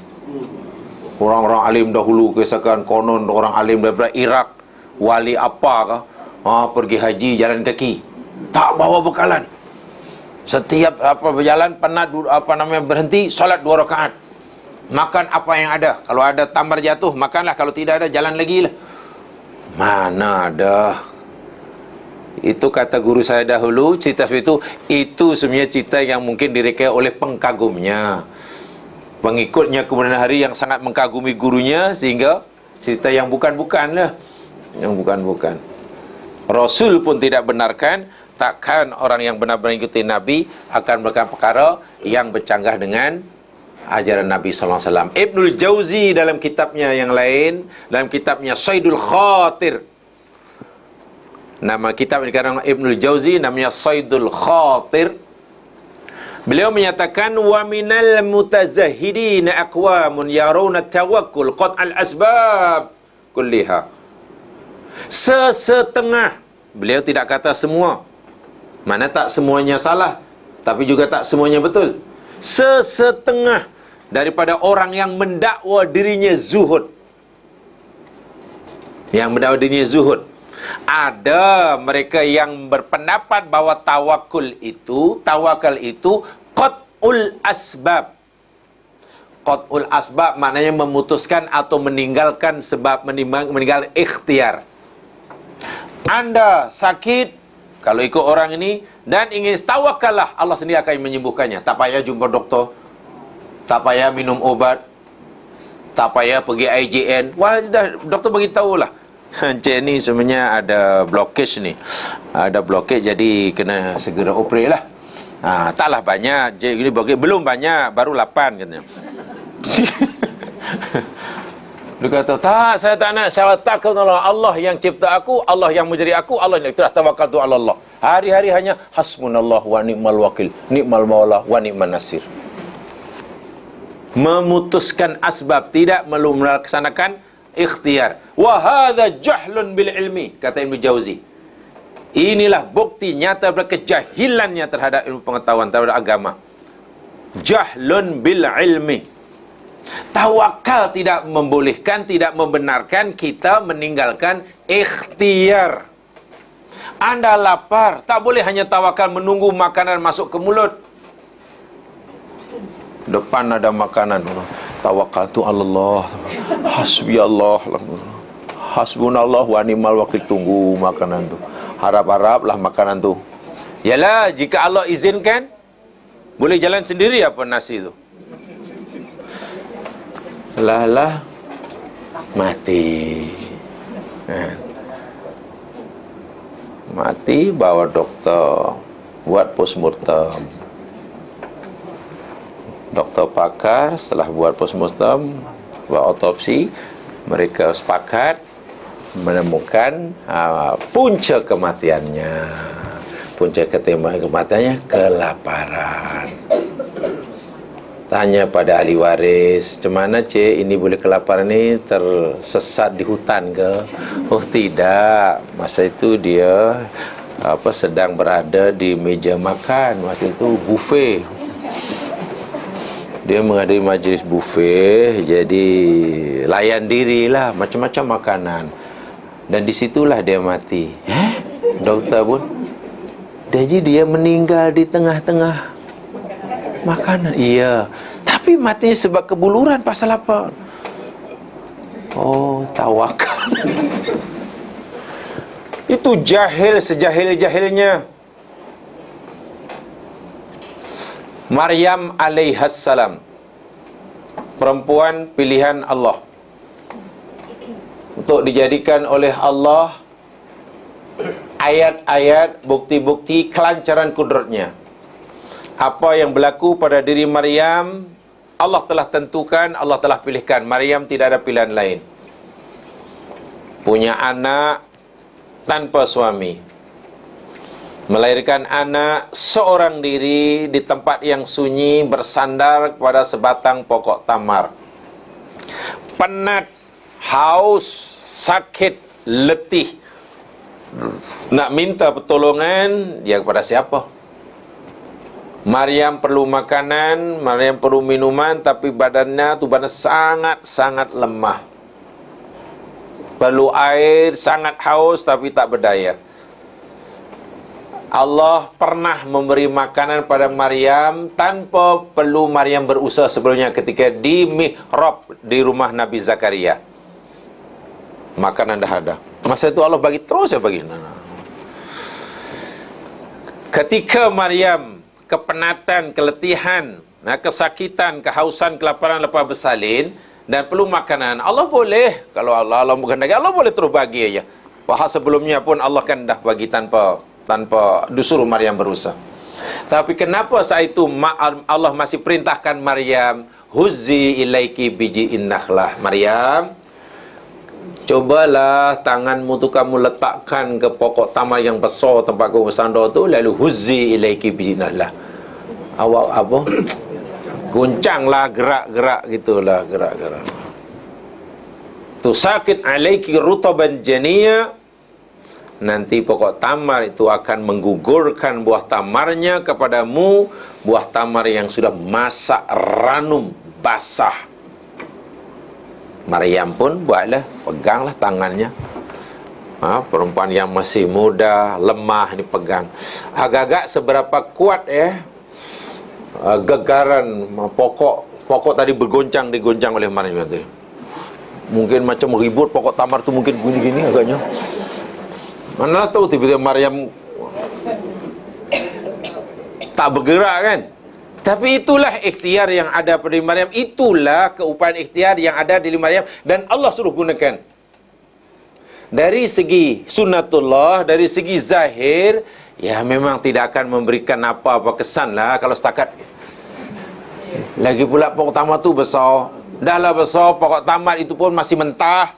Orang-orang alim dahulu kisahkan, konon orang alim daripada Iraq, wali apakah, pergi haji jalan kaki, tak bawa bekalan. Setiap berjalan penat berhenti, solat 2 rakaat. Makan apa yang ada. Kalau ada tambar jatuh, makanlah. Kalau tidak ada, jalan lagi lah. Mana ada. Itu kata guru saya dahulu, cerita itu sebenarnya cerita yang mungkin direka oleh pengkagumnya, pengikutnya kemudian hari yang sangat mengkagumi gurunya, sehingga cerita yang bukan-bukan lah. Yang bukan-bukan. Rasul pun tidak benarkan. Takkan orang yang benar-benar ikuti Nabi akan melakukan perkara yang bercanggah dengan ajaran Nabi sallallahu alaihi wasallam. Ibnul Jauzi dalam kitabnya yang lain, dalam kitabnya Saidul Khatir. Nama kitab ini karang Ibnul Jauzi namanya Saidul Khatir. Beliau menyatakan wa minal mutazahhidin aqwamun yarawna tawakkul qad al-asbab kulliha. Sesetengah, beliau tidak kata semua. Mana tak semuanya salah, tapi juga tak semuanya betul. Sesetengah daripada orang yang mendakwa dirinya zuhud. Yang mendakwa dirinya zuhud. Ada mereka yang berpendapat bahwa tawakal itu qat'ul asbab. Qat'ul asbab maknanya memutuskan atau meninggalkan sebab, meninggalkan ikhtiar. Anda sakit, kalau ikut orang ini, dan ingin tawakallah, Allah sendiri akan menyembuhkannya. Tak payah jumpa doktor, tak payah minum obat, tak payah pergi IJN. Wah, dah doktor beritahu lah, Encik ni sebenarnya ada blockage ni. Ada blockage, jadi kena segera operate lah. Taklah banyak, jadi belum banyak, baru 8 katanya. Dia kata, tak, saya tak nak, saya takut Allah yang cipta aku, Allah yang menjadi aku, Allah yang telah tawakaltu ala Allah. Hari-hari hanya hasbunallah wa ni'mal wakil, ni'mal maula wa ni'man nasir. Memutuskan asbab, tidak melaksanakan ikhtiar. Wa hadza jahlun bil ilmi, kata Ibnu Jauzi. Inilah bukti nyata kejahilannya terhadap ilmu pengetahuan, terhadap agama. Jahlun bil ilmi. Tawakal tidak membolehkan, tidak membenarkan kita meninggalkan ikhtiar. Anda lapar, tak boleh hanya tawakal menunggu makanan masuk ke mulut. Depan ada makanan, tawakal tu Allah, hasbi Allah, hasbunallah wa ni'mal wakil, tunggu makanan tu. Harap-haraplah makanan tu. Yalah, jika Allah izinkan, boleh jalan sendiri apa nasi tu. Lah mati. Mati, bawa doktor, buat postmortem. Doktor pakar setelah buat postmortem, buat otopsi, mereka sepakat menemukan punca kematiannya. Punca kematiannya kelaparan. Tanya pada ahli waris, macam mana cik ini boleh kelaparan ni, tersesat di hutan ke? Oh tidak, masa itu dia sedang berada di meja makan, masa itu buffet. Dia menghadiri majlis buffet, jadi layan dirilah macam-macam makanan. Dan disitulah dia mati. Doktor pun, jadi dia meninggal di tengah-tengah makanan. Iya, tapi matinya sebab kebuluran, pasal apa? Oh, tawakal. Itu jahil sejahil-jahilnya. Maryam alaihassalam, perempuan pilihan Allah untuk dijadikan oleh Allah ayat-ayat, bukti-bukti kelancaran kudratnya. Apa yang berlaku pada diri Maryam, Allah telah tentukan, Allah telah pilihkan. Maryam tidak ada pilihan lain. Punya anak tanpa suami, melahirkan anak seorang diri di tempat yang sunyi, bersandar kepada sebatang pokok tamar. Penat, haus, sakit, letih, nak minta pertolongan, dia kepada siapa? Maryam perlu makanan, Maryam perlu minuman, tapi badannya sangat-sangat lemah. Perlu air, sangat haus, tapi tak berdaya. Allah pernah memberi makanan pada Maryam tanpa perlu Maryam berusaha sebelumnya ketika di mihrab di rumah Nabi Zakaria. Makanan dah ada. Masa itu Allah bagi terus, ya bagi. Ketika Maryam kepenatan, keletihan, kesakitan, kehausan, kelaparan lepas bersalin dan perlu makanan, Allah boleh, kalau Allah menghendaki, Allah boleh terus bagi aja. Wah, sebelumnya pun Allah kan dah bagi tanpa disuruh Maryam berusaha. Tapi kenapa saat itu Allah masih perintahkan Maryam, huzzi ilaiki biji'in nakhlah. Maryam, cobalah tanganmu tu kamu letakkan ke pokok tamar yang besar tempat kau bersandar tu, lalu huzzi ilaiki biji'in nakhlah. Awak apa? Goncanglah, gerak-gerak gitulah, gerak-gerak. Tusaqit alaiki rutaban janiya. Nanti pokok tamar itu akan menggugurkan buah tamarnya kepadamu, buah tamar yang sudah masak ranum, basah. Maryam pun buatlah, peganglah tangannya. Perempuan yang masih muda, lemah ni pegang. Agak-agak seberapa kuat gegaran pokok tadi digoncang oleh Maryam tadi. Mungkin macam ribut pokok tamar tu, mungkin gini-gini agaknya. Mana tahu tiba-tiba Maryam tak bergerak kan. Tapi itulah ikhtiar yang ada pada Maryam. Itulah keupayaan ikhtiar yang ada di Maryam. Dan Allah suruh gunakan. Dari segi sunnatullah, dari segi zahir, ya memang tidak akan memberikan apa-apa kesan lah kalau setakat. Lagi pula pokok tamar tu besar. Dahlah besar, pokok tamar itu pun masih mentah.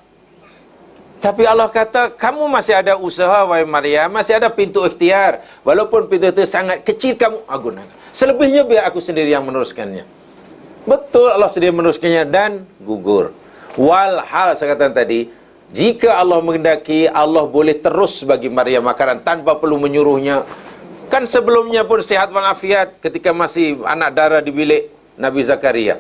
Tapi Allah kata, kamu masih ada usaha, wahai Maryam, masih ada pintu ikhtiar. Walaupun pintu itu sangat kecil, kamu gunakan. Selebihnya biar aku sendiri yang meneruskannya. Betul, Allah sendiri meneruskannya dan gugur. Walhal, saya katakan tadi, jika Allah menghendaki, Allah boleh terus bagi Maryam makanan tanpa perlu menyuruhnya. Kan sebelumnya pun sihat walafiat ketika masih anak dara di bilik Nabi Zakaria.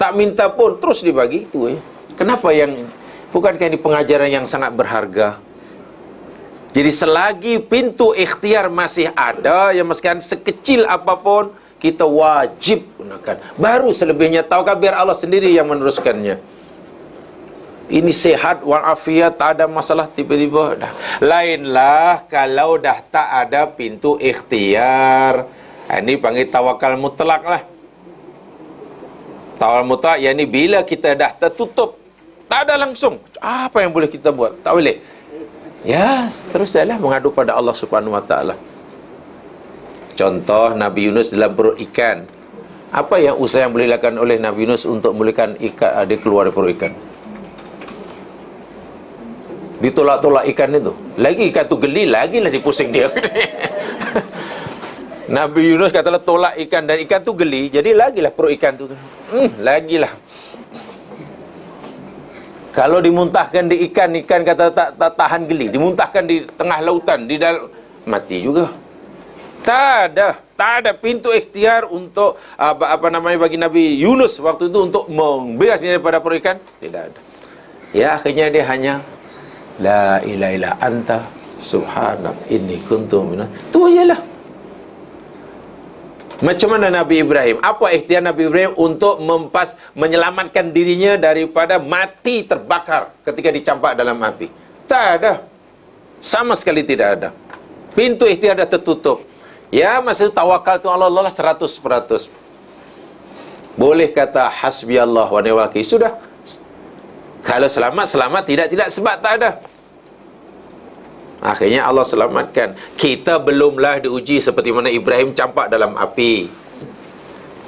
Tak minta pun, terus dibagi itu. Kenapa yang... Bukankah ini pengajaran yang sangat berharga? Jadi selagi pintu ikhtiar masih ada, yang meskipun sekecil apapun, kita wajib gunakan. Baru selebihnya, tahukah, biar Allah sendiri yang meneruskannya. Ini sehat walafiat, tak ada masalah, tiba-tiba dah. Lainlah kalau dah tak ada pintu ikhtiar. Ini panggil tawakal mutlak lah. Tawakal mutlak, yang ini bila kita dah tertutup, tak ada langsung. Apa yang boleh kita buat? Tak boleh. Ya, terus dah mengadu pada Allah Subhanahu Wa Taala. Contoh Nabi Yunus dalam perut ikan. Apa yang usaha yang boleh dilakukan oleh Nabi Yunus untuk memulihkan ikan dia keluar dari perut ikan? Ditolak-tolak ikan itu. Lagi ikan tu geli, lagilah dipusing dia. Nabi Yunus katalah tolak ikan dan ikan tu geli, jadi lagilah perut ikan tu. Lagilah. Kalau dimuntahkan di ikan kata tak tahan geli. Dimuntahkan di tengah lautan, di dalam, mati juga. Tak ada pintu ikhtiar untuk bagi Nabi Yunus waktu itu untuk membebas daripada perut ikan. Tidak ada. Ya, akhirnya dia hanya la ilaha illa anta subhanak inni kuntu minaz. Itu ajalah. Macam mana Nabi Ibrahim? Apa ikhtiar Nabi Ibrahim untuk menyelamatkan dirinya daripada mati terbakar ketika dicampak dalam api? Tak ada. Sama sekali tidak ada. Pintu ikhtiar dah tertutup. Ya, masa itu tawakal tu Allah 100%. Boleh kata hasbi Allah wa ni'mal wakil. Sudah. Kalau selamat, tidak sebab tak ada. Akhirnya Allah selamatkan. Kita belumlah diuji seperti mana Ibrahim campak dalam api.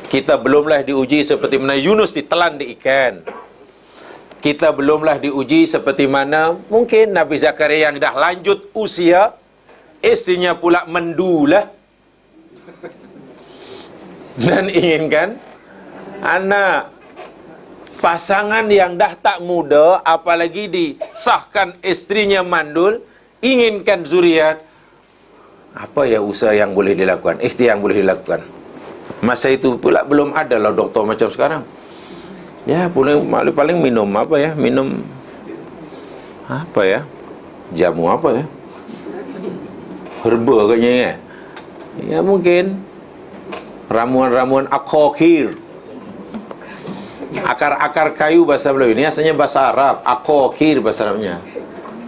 Kita belumlah diuji seperti mana Yunus ditelan di ikan. Kita belumlah diuji seperti mana mungkin Nabi Zakaria yang dah lanjut usia, istrinya pula mendulah dan inginkan anak. Pasangan yang dah tak muda, apalagi disahkan istrinya mandul, inginkan zuriat. Apa ya usaha yang boleh dilakukan, ikhtiar yang boleh dilakukan? Masa itu pula belum ada lah doktor macam sekarang. Ya, paling minum apa ya? Minum apa ya? Jamu apa ya? Herba katanya ya. Ya mungkin ramuan-ramuan akokir. Akar-akar kayu bahasa Melayu. Ini asalnya bahasa Arab. Akokir bahasa Arabnya.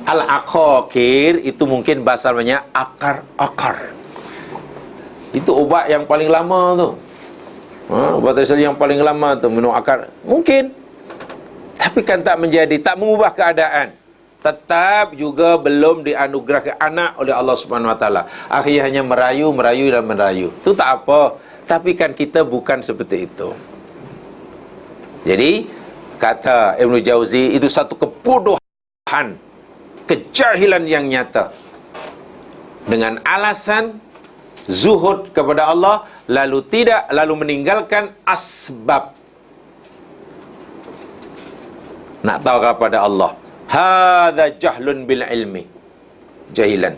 Al-akokir itu mungkin bahasa Arabnya akar-akar. Itu obat yang paling lama tu. Obat tradisional yang paling lama tu, minum akar. Mungkin. Tapi kan tak menjadi, tak mengubah keadaan. Tetap juga belum dianugerahkan anak oleh Allah Subhanahu Wa Taala. Akhirnya hanya merayu dan merayu. Itu tak apa. Tapi kan kita bukan seperti itu. Jadi kata Ibnu Jauzi, itu satu kebodohan, kejahilan yang nyata. Dengan alasan zuhud kepada Allah, lalu meninggalkan asbab nak tahu kepada Allah. Hadza jahlun bil ilmi, jahilan.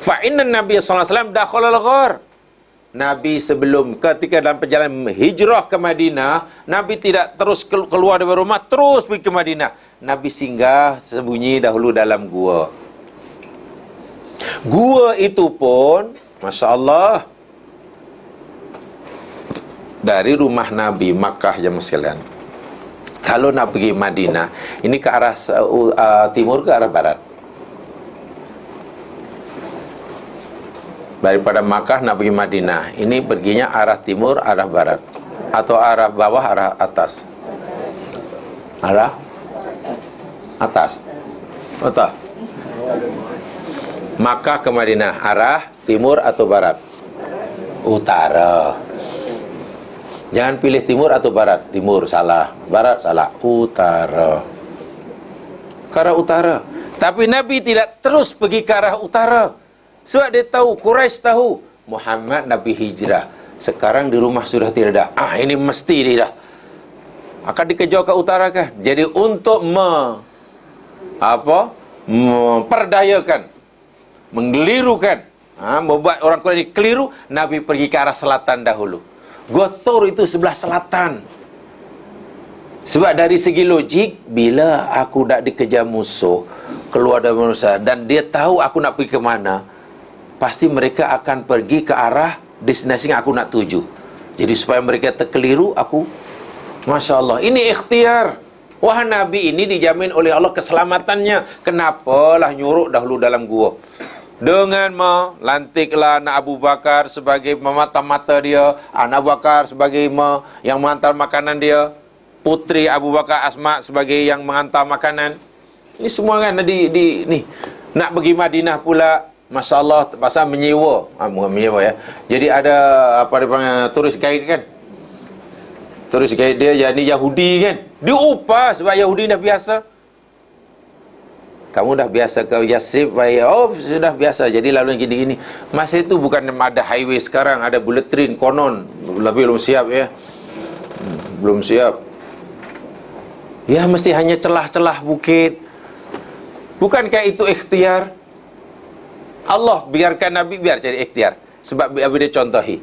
Fa inna Nabi sallallahu alaihi wasallam dakhala al-ghar. Nabi sebelum ketika dalam perjalanan hijrah ke Madinah, Nabi tidak terus keluar dari rumah terus pergi ke Madinah. Nabi singgah sembunyi dahulu dalam gua. Gua itu pun, masya-Allah, dari rumah Nabi Makkah jemaah sekalian. Kalau nak pergi Madinah, ini ke arah timur ke arah barat? Daripada Makkah nak pergi Madinah, ini perginya arah timur, arah barat, atau arah bawah, arah atas? Arah atas. Betul. Makkah ke Madinah, arah timur atau barat? Utara. Jangan pilih timur atau barat. Timur salah, barat salah, utara. Ke arah utara. Tapi Nabi tidak terus pergi ke arah utara. Sebab dia tahu, Quraisy tahu Muhammad Nabi hijrah. Sekarang di rumah sudah tidak ada. Ini mesti dia dah akan dikejar ke utara kan. Jadi untuk memperdayakan, menggelirukan, membuat orang Quraisy keliru, Nabi pergi ke arah selatan dahulu. Gua Tur itu sebelah selatan. Sebab dari segi logik, bila aku nak dikejar musuh, keluar dari manusia, dan dia tahu aku nak pergi ke mana, pasti mereka akan pergi ke arah destinasi yang aku nak tuju. Jadi supaya mereka terkeliru, aku, Masya Allah, ini ikhtiar. Wah, Nabi ini dijamin oleh Allah keselamatannya. Kenapalah nyuruk dahulu dalam gua? Dengan melantiklah anak Abu Bakar sebagai memata-mata dia, anak Abu Bakar sebagai yang mengantar makanan dia, putri Abu Bakar Asma sebagai yang mengantar makanan. Ini semua kan ni. Nak pergi Madinah pula, Masya Allah, pasal menyewa. Bukan menyewa ya. Jadi ada apa dia panggil, turis guide kan. Turis guide dia jadi Yahudi kan. Dia upah sebab Yahudi dah biasa. Kamu dah biasa ke Yasrib, baik. Oh, sudah biasa. Jadi lalu gini-gini. Masa itu bukan ada highway sekarang, ada bullet train konon. Lebih belum siap ya. Belum siap. Ya mesti hanya celah-celah bukit. Bukankah itu ikhtiar? Allah biarkan Nabi biar jadi ikhtiar. Sebab dia contohi.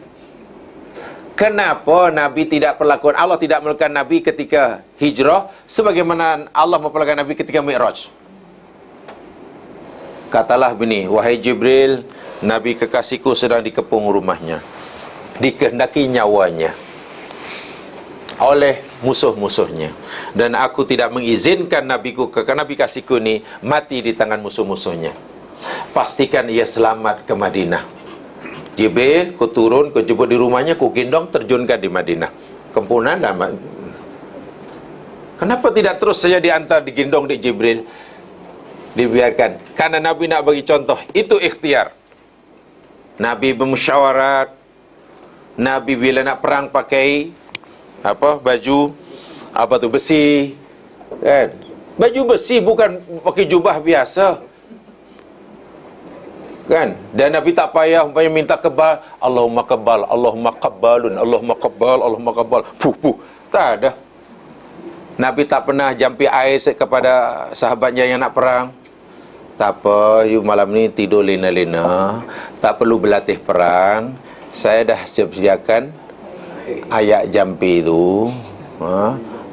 Kenapa Nabi tidak perlakuan, Allah tidak melakukan Nabi ketika hijrah sebagaimana Allah memperlakukan Nabi ketika Mi'raj? Katalah begini, wahai Jibril, Nabi kekasihku sedang dikepung rumahnya, dikehendaki nyawanya oleh musuh-musuhnya, dan aku tidak mengizinkan Nabi kasihku ni mati di tangan musuh-musuhnya. Pastikan ia selamat ke Madinah. Jibril, ku turun, ku jumpa di rumahnya, ku gendong, terjunkan di Madinah. Kempunan dan kenapa tidak terus saja diantar, digendong di Jibril? Dibiarkan. Karena Nabi nak bagi contoh, itu ikhtiar. Nabi bermusyawarat. Nabi bila nak perang pakai baju besi, kan? Baju besi, bukan pakai jubah biasa, kan? Dan Nabi tak payah umpamanya minta kebal, Allahumma kebal, Allahumma kabbalun, Allahumma kabbal, Allahumma kabbal. Tak ada. Nabi tak pernah jampi air kepada sahabatnya yang nak perang. Tak apa, you malam ni tidur lena-lena, tak perlu berlatih perang. Saya dah sediakan ayak jampi tu,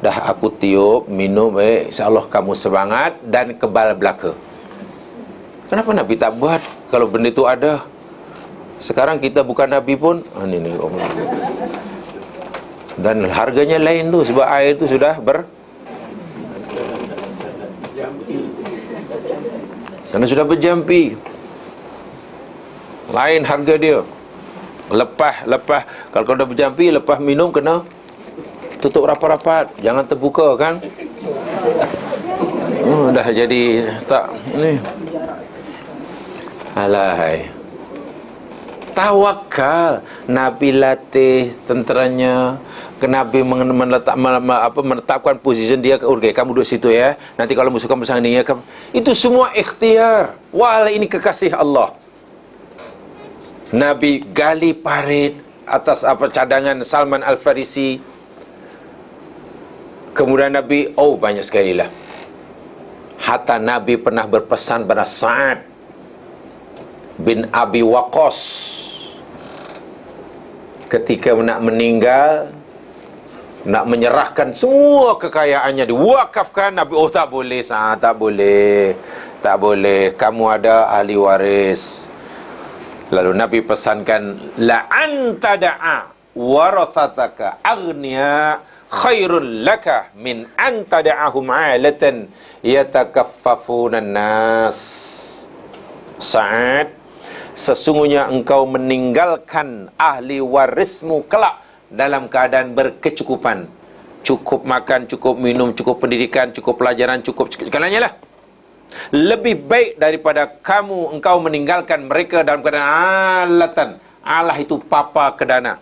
dah aku tiup, minum, insyaAllah kamu semangat dan kebal belaka. Kenapa Nabi tak buat kalau benda itu ada? Sekarang kita bukan Nabi pun, dan harganya lain tu, sebab air tu sudah karena sudah berjampi, lain harga dia. Lepas kalau kau dah berjampi, lepas minum kena tutup rapat-rapat, jangan terbuka kan. Dah jadi tak ni. Alahai. Tawakal. Nabi latih tenteranya, Nabi menetapkan posisi dia. Okay, kamu duduk situ ya. Nanti kalau musuh kamu sang ini ya, itu semua ikhtiar. Wah, ini kekasih Allah. Nabi gali parit atas cadangan Salman Al-Farisi. Kemudian Nabi, banyak sekali lah. Hatta Nabi pernah berpesan pada Sa'ad bin Abi Waqqas ketika nak meninggal, nak menyerahkan semua kekayaannya, diwakafkan. Nabi, tak boleh Sa'ad, tak boleh, kamu ada ahli waris. Lalu Nabi pesankan, la anta da'a warathataka aghniya khairun laka min anta da'ahum 'alatan yatakaffafunan nas. Sa'ad, sesungguhnya engkau meninggalkan ahli warismu kelak dalam keadaan berkecukupan. Cukup makan, cukup minum, cukup pendidikan, cukup pelajaran, cukup segalanya lah. Lebih baik daripada engkau meninggalkan mereka dalam keadaan alatan. Allah itu papa kedana.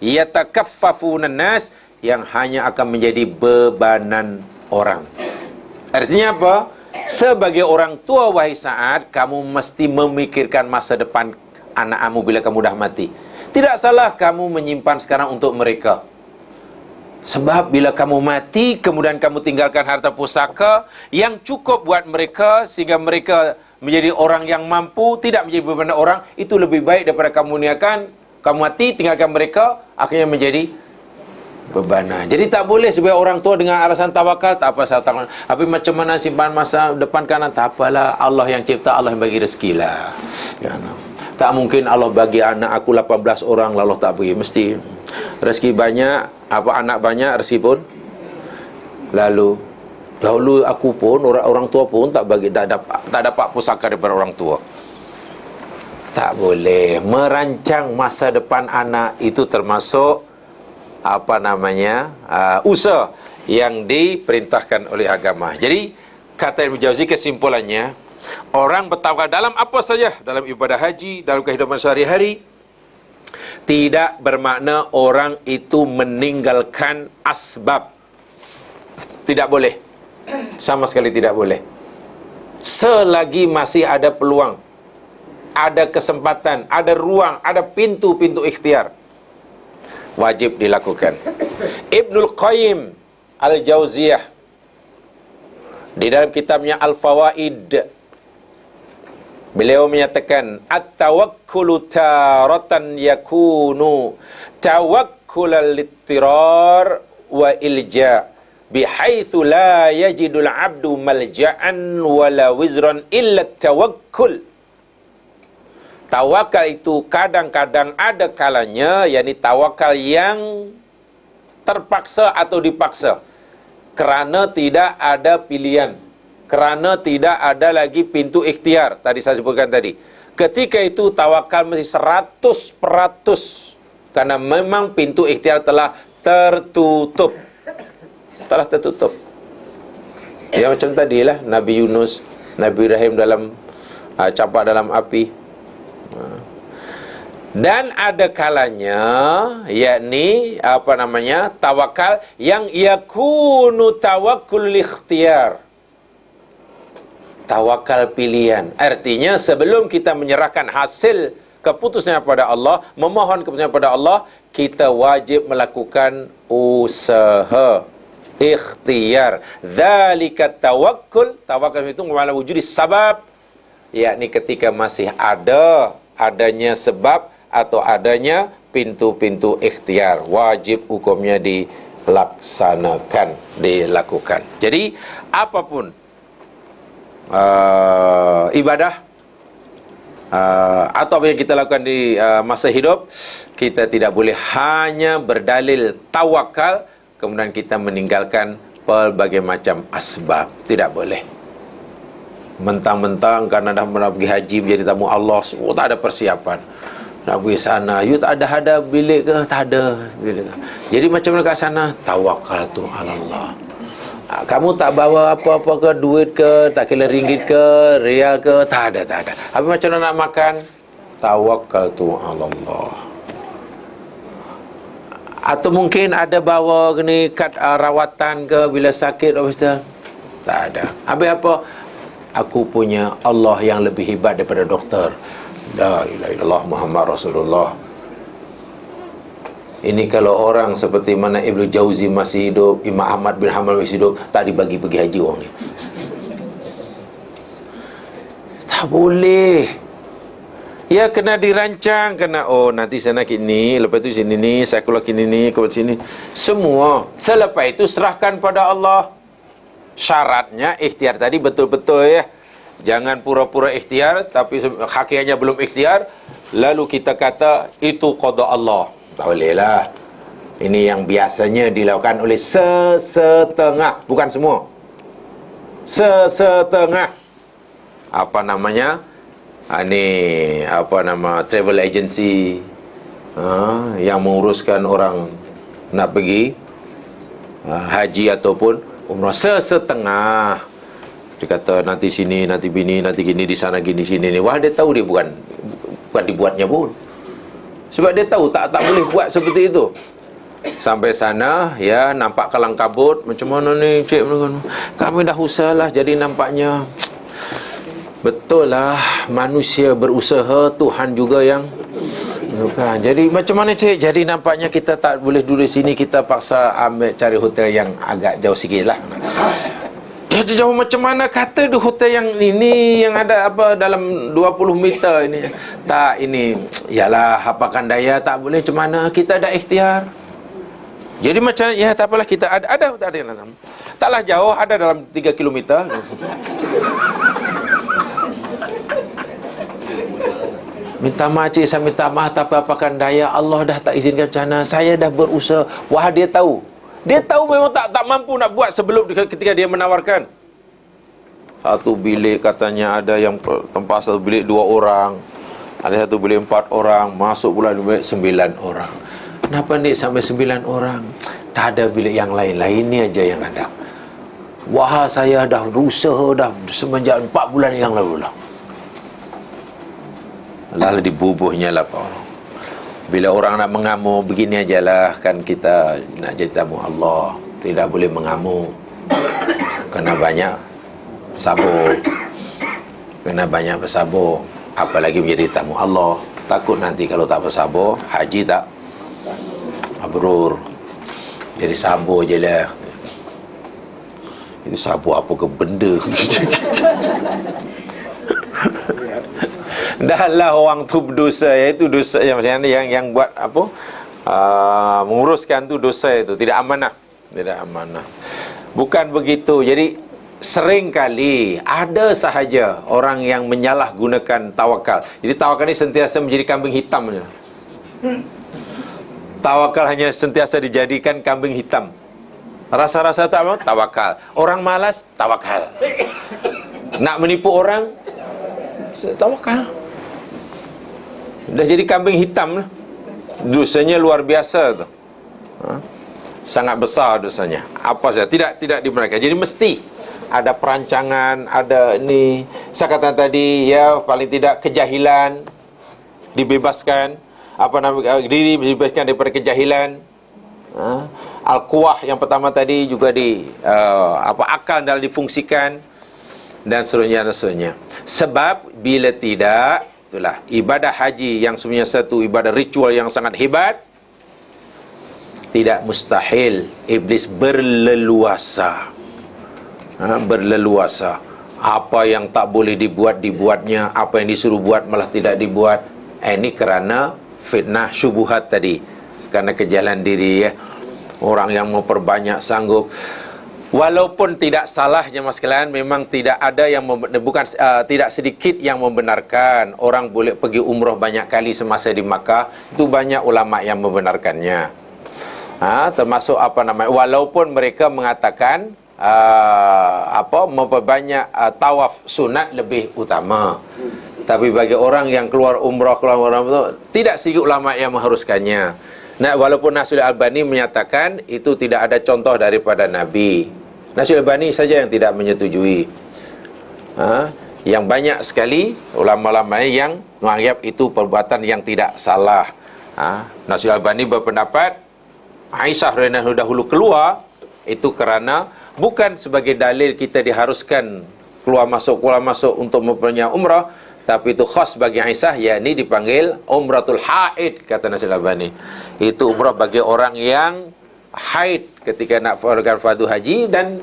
Yatakaffafunan nas, yang hanya akan menjadi bebanan orang. Artinya apa? Sebagai orang tua, wahai Sa'ad, kamu mesti memikirkan masa depan anak-kamu bila kamu dah mati. Tidak salah kamu menyimpan sekarang untuk mereka. Sebab bila kamu mati, kemudian kamu tinggalkan harta pusaka yang cukup buat mereka, sehingga mereka menjadi orang yang mampu, tidak menjadi beban orang. Itu lebih baik daripada kamu niakan, kamu mati, tinggalkan mereka, akhirnya menjadi bebanan. Jadi tak boleh supaya orang tua dengan alasan tawakal, tak apa saya tawakal. Tapi macam mana simpan masa depan kanan, tak apalah. Allah yang cipta, Allah yang bagi rezeki lah. Ya, tak mungkin Allah bagi anak aku 18 orang lalu tak bagi. Mesti rezeki banyak, anak banyak, rezeki pun lalu. Dahulu aku pun, orang tua pun tak dapat pusaka daripada orang tua. Tak boleh. Merancang masa depan anak itu termasuk usaha yang diperintahkan oleh agama. Jadi kata Ibnu Jauzi, kesimpulannya, orang bertawakal dalam apa saja, dalam ibadah haji, dalam kehidupan sehari-hari, tidak bermakna orang itu meninggalkan asbab. Tidak boleh. Sama sekali tidak boleh. Selagi masih ada peluang, ada kesempatan, ada ruang, ada pintu-pintu ikhtiar, wajib dilakukan. Ibnul Qayyim Al-Jauziyah di dalam kitabnya Al-Fawaid, beliau menyatakan, at-tawakkulu taratan yakunu tawakkulal littirar wa ilja bihaitsu la yajidul abdu malja'an wala wizran illa tawakkul. Tawakal itu kadang-kadang ada kalanya, yakni tawakal yang terpaksa atau dipaksa, kerana tidak ada pilihan, kerana tidak ada lagi pintu ikhtiar. Tadi saya sebutkan tadi. Ketika itu tawakal mesti 100%, karena memang pintu ikhtiar telah tertutup. Telah tertutup. Ya macam tadilah Nabi Yunus, Nabi Ibrahim dalam campak dalam api. Dan ada kalanya, yakni tawakal yang yakunu tawakkul ikhtiyar, tawakal pilihan. Artinya sebelum kita menyerahkan hasil keputusan kepada Allah, memohon keputusan kepada Allah, kita wajib melakukan usaha ikhtiar. Dzalika tawakkul. Tawakal itu ma'al wujudi sabab, yakni ketika masih adanya sebab atau adanya pintu-pintu ikhtiar, wajib hukumnya dilaksanakan, dilakukan. Jadi apapun ibadah atau apa yang kita lakukan di masa hidup, kita tidak boleh hanya berdalil tawakal kemudian kita meninggalkan pelbagai macam asbab. Tidak boleh. Mentang-mentang karena dah pernah pergi haji menjadi tamu Allah, semua tak ada persiapan. Nak pergi sana, you tak ada bilik ke? Tak ada bilik. Jadi macam mana kat sana? Tawakal tu Allah. Kamu tak bawa apa-apa ke, duit ke, tak kira ringgit ke, rial ke? Tak ada. Habis macam mana nak makan? tawakkaltu 'ala Allah. Atau mungkin ada bawa ni kad rawatan ke bila sakit hospital? Tak ada. Habis apa? Aku punya Allah yang lebih hebat daripada doktor. La ilaha illallah Muhammad Rasulullah. Ini kalau orang seperti mana Ibnu Jauzi masih hidup, Imam Ahmad bin Hanbal masih hidup, tak dibagi pergi haji orang ni. Tak boleh. Ya, kena dirancang, kena nanti sana kini, lepas tu sini ni, saya keluar kini ni, ke sini. Semua. Selepas itu serahkan pada Allah. Syaratnya ikhtiar tadi betul-betul ya. Jangan pura-pura ikhtiar tapi hakikatnya belum ikhtiar, lalu kita kata itu qada Allah. Tak boleh lah. Ini yang biasanya dilakukan oleh sesetengah, bukan semua. Sesetengah. Apa namanya? Ini apa nama travel agency yang menguruskan orang nak pergi haji ataupun umrah sesetengah. Dia kata nanti sini, nanti bini, nanti gini, di sana gini, sini ni. Wah, dia tahu dia bukan dibuatnya pun. Sebab dia tahu tak boleh buat seperti itu. Sampai sana ya, nampak kalang kabut. Macam mana ni cik? Kami dah usaha lah, jadi nampaknya betul lah, manusia berusaha, Tuhan juga yang bukan. Jadi macam mana cik? Jadi nampaknya kita tak boleh duduk sini, kita paksa ambil cari hotel yang agak jauh sikit lah. Jadi jauh macam mana? Kata di hotel yang ini, yang ada apa dalam 20 meter ini. Tak, ini yalah apakan daya, tak boleh macam mana, kita ada ikhtiar. Jadi macam ya tak apalah, kita ada dalam. Taklah jauh, ada dalam 3 kilometer. Minta maaf cik, saya minta maaf, tapi apakan daya, Allah dah tak izinkan macam mana. Saya dah berusaha. Wah, dia tahu. Dia tahu memang tak mampu nak buat sebelum ketika dia menawarkan. Satu bilik katanya ada yang tempat satu bilik 2 orang. Ada satu bilik 4 orang. Masuk pula bilik 9 orang. Kenapa ni sampai 9 orang? Tak ada bilik yang lain-lain, ni aja yang ada. Wah, saya dah berusaha dah semenjak 4 bulan yang lalu lah. Lalu dibubuhnya lah Pak orang. Bila orang nak mengamuk, begini ajalah, kan kita nak jadi tamu Allah, tidak boleh mengamuk. Kena banyak bersabar. Kena banyak bersabar. Apalagi menjadi tamu Allah. Takut nanti kalau tak bersabar, haji tak mabrur. Jadi sabar je lah. Itu sabar apa ke benda. Dahlah orang tu berdosa, iaitu dosa yang macam mana yang buat apa menguruskan tu dosa itu tidak amanah, bukan begitu. Jadi sering kali ada sahaja orang yang menyalahgunakan tawakal. Jadi tawakal ni sentiasa menjadi kambing hitam saja. Tawakal hanya sentiasa dijadikan kambing hitam. Rasa-rasa tak mau tawakal. Orang malas tawakal. Nak menipu orang tawakal. Dah jadi kambing hitam lah. Dosanya luar biasa tu. Sangat besar dosanya. Apa saja tidak dibenarkan. Jadi mesti ada perancangan, ada ni. Saya kata tadi ya, paling tidak kejahilan dibebaskan. Apa nama diri dibebaskan daripada kejahilan. Al-quwah yang pertama tadi juga akal dalam difungsikan dan seterusnya. Sebab bila tidak, itulah ibadah haji yang sebenarnya satu ibadah ritual yang sangat hebat, tidak mustahil iblis berleluasa. Berleluasa. Apa yang tak boleh dibuat, dibuatnya. Apa yang disuruh buat malah tidak dibuat. Ini kerana fitnah syubuhat tadi, kerana kejalan diri ya. Orang yang memperbanyak sanggup. Walaupun tidak salahnya mas sekalian, memang tidak ada yang tidak sedikit yang membenarkan orang boleh pergi umrah banyak kali semasa di Makkah. Itu banyak ulama yang membenarkannya. Termasuk walaupun mereka mengatakan memperbanyak tawaf sunat lebih utama. Tapi bagi orang yang keluar umrah itu, tidak sedikit ulama yang mengharuskannya. Walaupun Nasrul Albani menyatakan itu tidak ada contoh daripada Nabi. Nasrul Albani saja yang tidak menyetujui. yang banyak sekali ulama-ulama yang menganggap itu perbuatan yang tidak salah. Nasir Albani berpendapat Aisyah radhiyallahu dahulu keluar itu kerana bukan sebagai dalil kita diharuskan keluar masuk untuk mempunyai umrah, tapi itu khas bagi Aisyah, yakni dipanggil umratul haid, kata Nasir Albani. Itu umrah bagi orang yang haid ketika nak melakukan fardu haji dan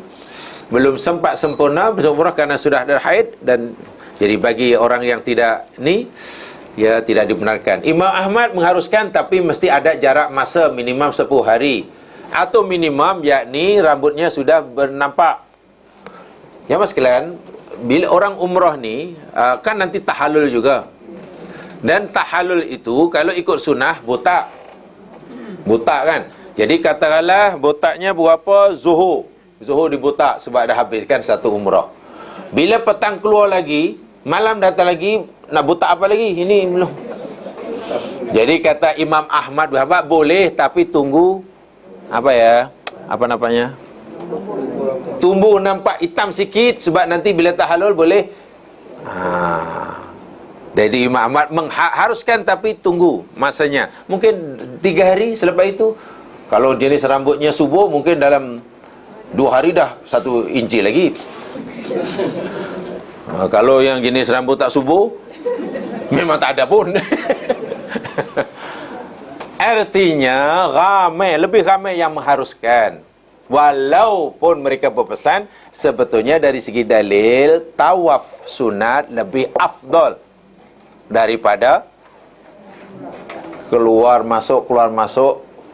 belum sempat sempurna berumrah kerana sudah ada haid, dan jadi bagi orang yang tidak ya tidak dibenarkan. Imam Ahmad mengharuskan, tapi mesti ada jarak masa minimum 10 hari atau minimum yakni rambutnya sudah bernampak. Ya mas sekalian, bila orang umrah ni kan nanti tahallul juga. Dan tahallul itu kalau ikut sunnah botak kan. Jadi katakanlah botaknya berapa, zuhur dibotak sebab dah habiskan satu umrah. Bila petang keluar lagi, malam datang lagi, nak botak apa lagi? Ini belum. Jadi kata Imam Ahmad boleh, tapi tunggu apa namanya? Tumbuh nampak hitam sikit, sebab nanti bila tahallul boleh. Jadi Imam Ahmad mengharuskan, tapi tunggu masanya. Mungkin 3 hari selepas itu. Kalau jenis rambutnya subuh, mungkin dalam 2 hari dah 1 inci lagi. Kalau yang jenis rambut tak subuh, memang tak ada pun. Artinya lebih ramai yang mengharuskan. Walaupun mereka berpesan, sebetulnya dari segi dalil tawaf sunat lebih afdal daripada keluar masuk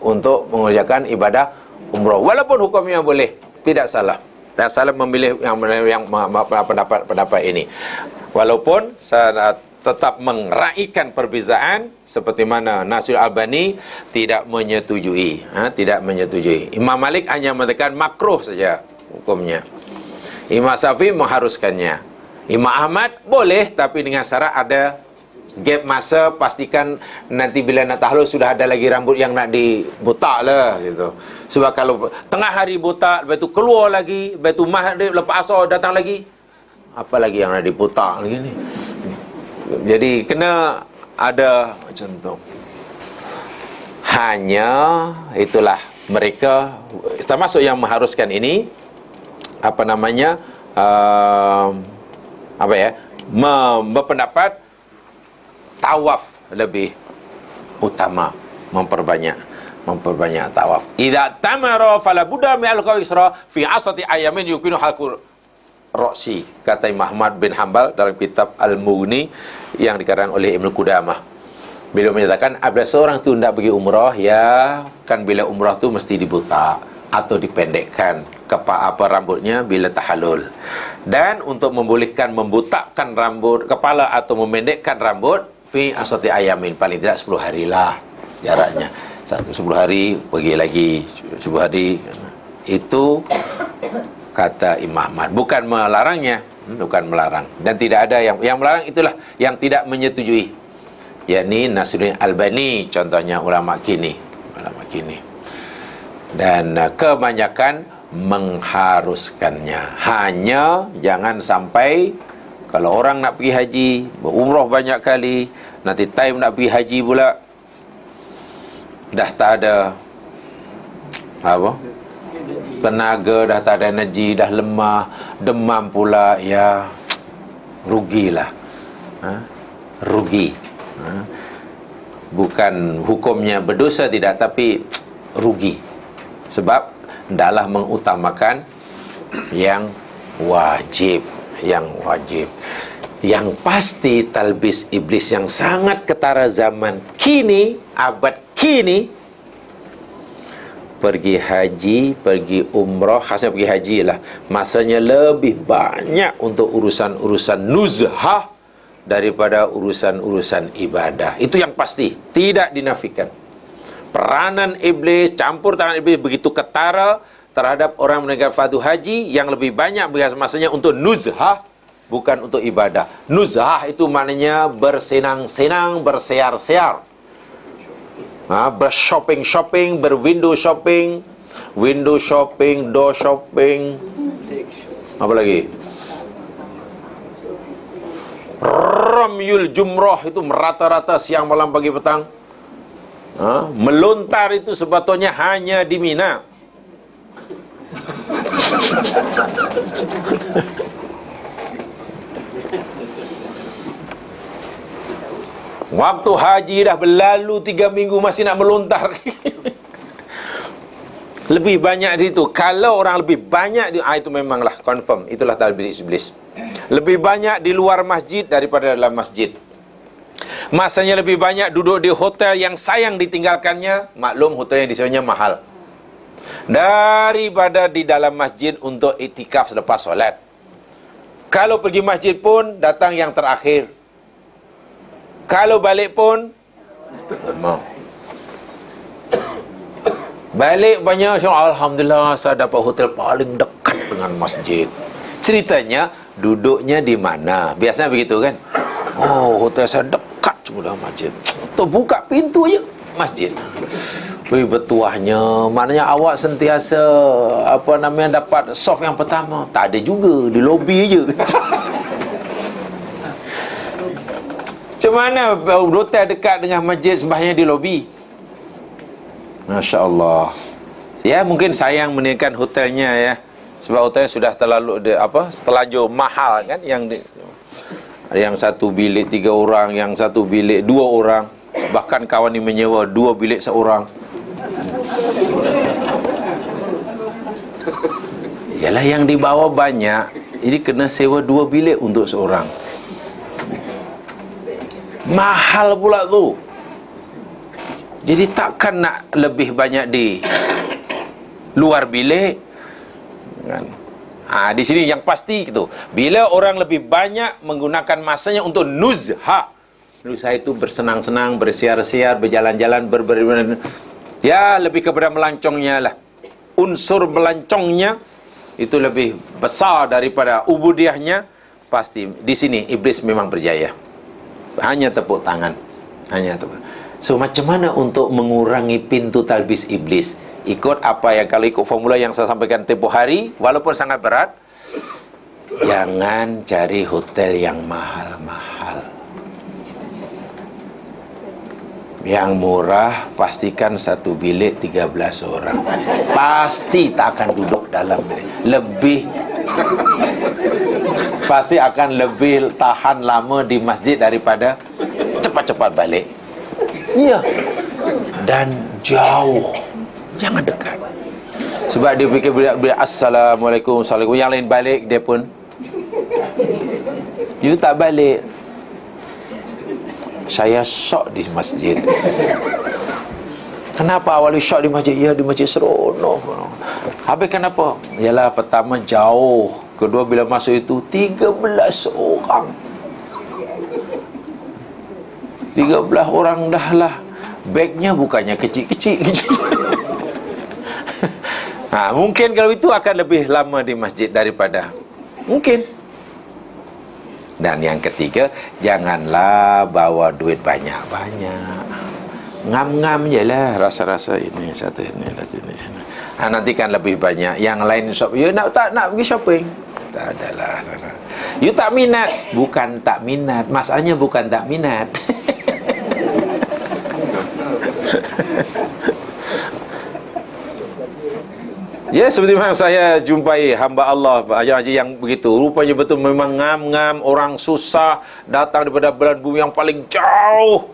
untuk mengerjakan ibadah umrah. Walaupun hukumnya boleh, tidak salah. Tak salah memilih yang pendapat ini. Walaupun saya tetap meraihkan perbezaan, seperti mana Nasir Albani tidak menyetujui. Imam Malik hanya mengatakan makruh saja hukumnya. Imam Syafi'i mengharuskannya. Imam Ahmad boleh, tapi dengan syarat ada gap masa, pastikan nanti bila nak tahallul sudah ada lagi rambut yang nak dibotak lah gitu. Sebab kalau tengah hari botak, lepas tu keluar lagi, lepas tu maghrib lepas asar datang lagi, apa lagi yang nak dibotak lagi ni. Jadi kena ada macam tu. Hanya itulah mereka termasuk yang mengharuskan ini berpendapat tawaf lebih utama, memperbanyak tawaf. Idza tamara fala budda min al-qaisra fi asati ayamin yukinu halqur ra'si, kata Imam Ahmad bin Hanbal dalam kitab Al-Mughni yang dikarang oleh Ibnu Qudamah. Beliau menyatakan apabila seorang tu hendak pergi umrah, ya kan bila umrah tu mesti dibotak atau dipendekkan rambutnya bila tahallul. Dan untuk membolehkan membotakkan rambut kepala atau memendekkan rambut fi asati ayamin, paling tidak 10 hari lah jaraknya. 10 hari pergi lagi 10 hari. Itu kata Imam Ahmad, bukan melarangnya, bukan melarang. Dan tidak ada yang melarang, itulah yang tidak menyetujui, yakni Nasiruddin Albani contohnya, ulama kini. Dan kebanyakan mengharuskannya. Hanya jangan sampai kalau orang nak pergi haji, berumrah banyak kali, nanti time nak pergi haji pula dah tak ada tenaga, dah tak ada energi, dah lemah, demam pula, ya rugilah. Rugi. Bukan hukumnya berdosa tidak, tapi rugi. Sebab hendaklah mengutamakan yang wajib. Yang pasti talbis iblis yang sangat ketara zaman kini, abad kini, pergi haji, pergi umrah, khasnya pergi haji lah, masanya lebih banyak untuk urusan-urusan nuzhah daripada urusan-urusan ibadah. Itu yang pasti, tidak dinafikan. Peranan iblis, campur tangan iblis begitu ketara terhadap orang menegakkan fardu haji, yang lebih banyak masanya untuk nuzhah, bukan untuk ibadah. Nuzhah itu maknanya bersenang-senang, bersear-sear, bershopping-shopping, berwindow shopping, door shopping, apa lagi? Ramyul jumrah itu merata-rata siang malam pagi petang. Melontar itu sebetulnya hanya di Mina. Waktu haji dah berlalu 3 minggu masih nak melontar. Lebih banyak di situ. Kalau orang lebih banyak itu memanglah confirm, itulah talbis iblis. Lebih banyak di luar masjid daripada dalam masjid. Masanya lebih banyak duduk di hotel yang sayang ditinggalkannya. Maklum hotel yang disewanya mahal. Daripada di dalam masjid untuk iktikaf selepas solat. Kalau pergi masjid pun datang yang terakhir. Kalau balik pun mau. Balik banyak, alhamdulillah saya dapat hotel paling dekat dengan masjid. Ceritanya duduknya di mana? Biasanya begitu kan? Oh, hotel saya dekat cuma dengan masjid. Tu buka pintu je masjid. Wih, bertuahnya. Maknanya awak sentiasa dapat soft yang pertama. Tak ada juga, di lobi je. Macam mana hotel dekat dengan masjid sembahyang di lobi? Masya Allah. Ya, mungkin sayang meninggalkan hotelnya ya. Sebab hotelnya sudah terlalu terlanjur mahal kan, yang satu bilik 3 orang, yang satu bilik 2 orang. Bahkan kawan ni menyewa 2 bilik seorang. Yalah, yang dibawa banyak, jadi kena sewa 2 bilik untuk seorang. Mahal pula tu. Jadi takkan nak lebih banyak di luar bilik kan? Di sini yang pasti gitu. Bila orang lebih banyak menggunakan masanya untuk nuzha. Nuzha itu bersenang-senang, bersiar-siar, berjalan-jalan, ya lebih kepada melancongnya lah. Unsur melancongnya itu lebih besar daripada ubudiahnya. Pasti di sini iblis memang berjaya. Hanya tepuk tangan. So macam mana untuk mengurangi pintu talbis iblis? Ikut apa yang, kalau ikut formula yang saya sampaikan tempoh hari, walaupun sangat berat, jangan cari hotel yang mahal-mahal. Yang murah pastikan satu bilik 13 orang. Pasti tak akan duduk dalam bilik. Pasti akan lebih tahan lama di masjid daripada cepat-cepat balik. Iya. Dan jauh, jangan dekat. Sebab dia fikir bila assalamualaikum, assalamualaikum, yang lain balik, dia pun you tak balik. Saya syok di masjid. Kenapa awal syok di masjid? Ya, di masjid seronok. Habis kenapa? Yalah, pertama jauh, kedua bila masuk itu 13 orang. 13 orang dah lah. Bagnya bukannya kecil-kecil. Mungkin kalau itu akan lebih lama di masjid daripada. Mungkin. Dan yang ketiga, janganlah bawa duit banyak-banyak. Ngam-ngam je lah, rasa-rasa ini satu ini sana. Nanti kan lebih banyak. Yang lain shop, you tak nak pergi shopping? Tak adalah. You tak minat? Bukan tak minat. Masalahnya bukan tak minat. Ya, seperti yang saya jumpai hamba Allah haji yang begitu. Rupanya betul memang ngam-ngam, orang susah, datang daripada belahan bumi yang paling jauh.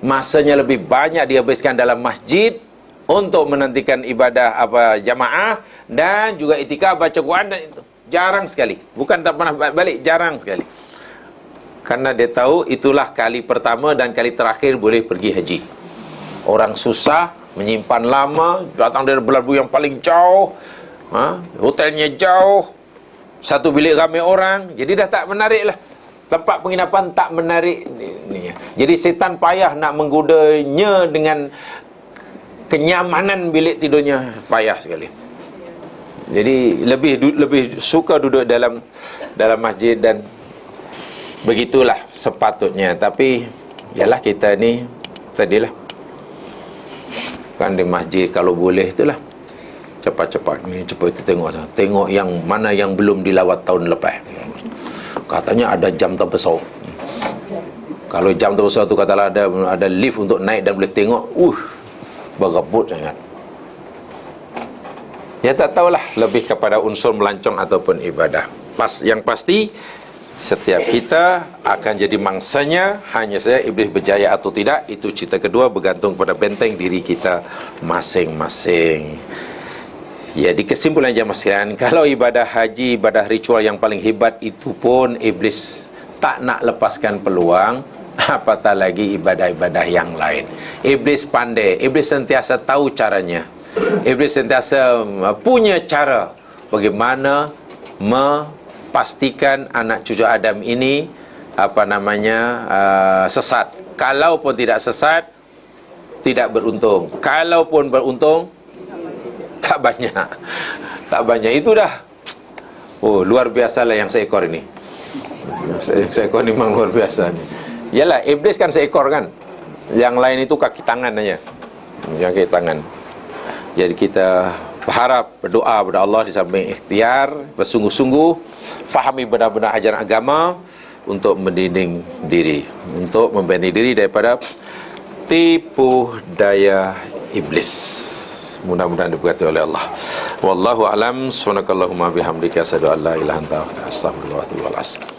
Masanya lebih banyak dihabiskan dalam masjid untuk menantikan ibadah jamaah dan juga iktikaf, baca Quran, dan itu jarang sekali. Bukan tak pernah balik, jarang sekali. Karena dia tahu itulah kali pertama dan kali terakhir boleh pergi haji. Orang susah, menyimpan lama, datang dari belahan yang paling jauh, hotelnya jauh, satu bilik ramai orang, jadi dah tak menarik lah. Tempat penginapan tak menarik. Jadi setan payah nak menggodanya dengan kenyamanan bilik tidurnya, payah sekali. Jadi lebih suka duduk dalam masjid, dan begitulah sepatutnya. Tapi yalah, kita ni tadilah kan di masjid kalau boleh itulah cepat-cepat ni, cepat kita tengok. Tengok yang mana yang belum dilawat tahun lepas. Katanya ada jam terbesar. Kalau jam terbesar tu katalah ada lift untuk naik dan boleh tengok, berebut sangat. Ya tak tahulah, lebih kepada unsur melancong ataupun ibadah. Yang pasti setiap kita akan jadi mangsanya. Hanya saja iblis berjaya atau tidak, itu cerita kedua, bergantung pada benteng diri kita masing-masing. Ya, di kesimpulan jemaah sekalian, kalau ibadah haji, ibadah ritual yang paling hebat itu pun iblis tak nak lepaskan peluang, apatah lagi ibadah-ibadah yang lain. Iblis pandai, iblis sentiasa tahu caranya. Iblis sentiasa punya cara bagaimana pastikan anak cucu Adam ini sesat. Kalaupun tidak sesat, tidak beruntung. Kalaupun beruntung, tak banyak. Itu dah luar biasalah yang seekor ini. Seekor ini memang luar biasa ni. Yalah, iblis kan seekor kan. Yang lain itu kaki tangan aja. Yang kaki tangan. Jadi kita berharap, berdoa kepada Allah di samping ikhtiar, bersungguh-sungguh fahami benar-benar ajaran agama untuk mendidik diri, untuk membentengi diri daripada tipu daya iblis. Mudah-mudahan diberkati oleh Allah. Wallahu a'lam. Subhanakallahumma bihamdika asyhadu an la ilaha illa anta astaghfiruka wa atubu ilaik.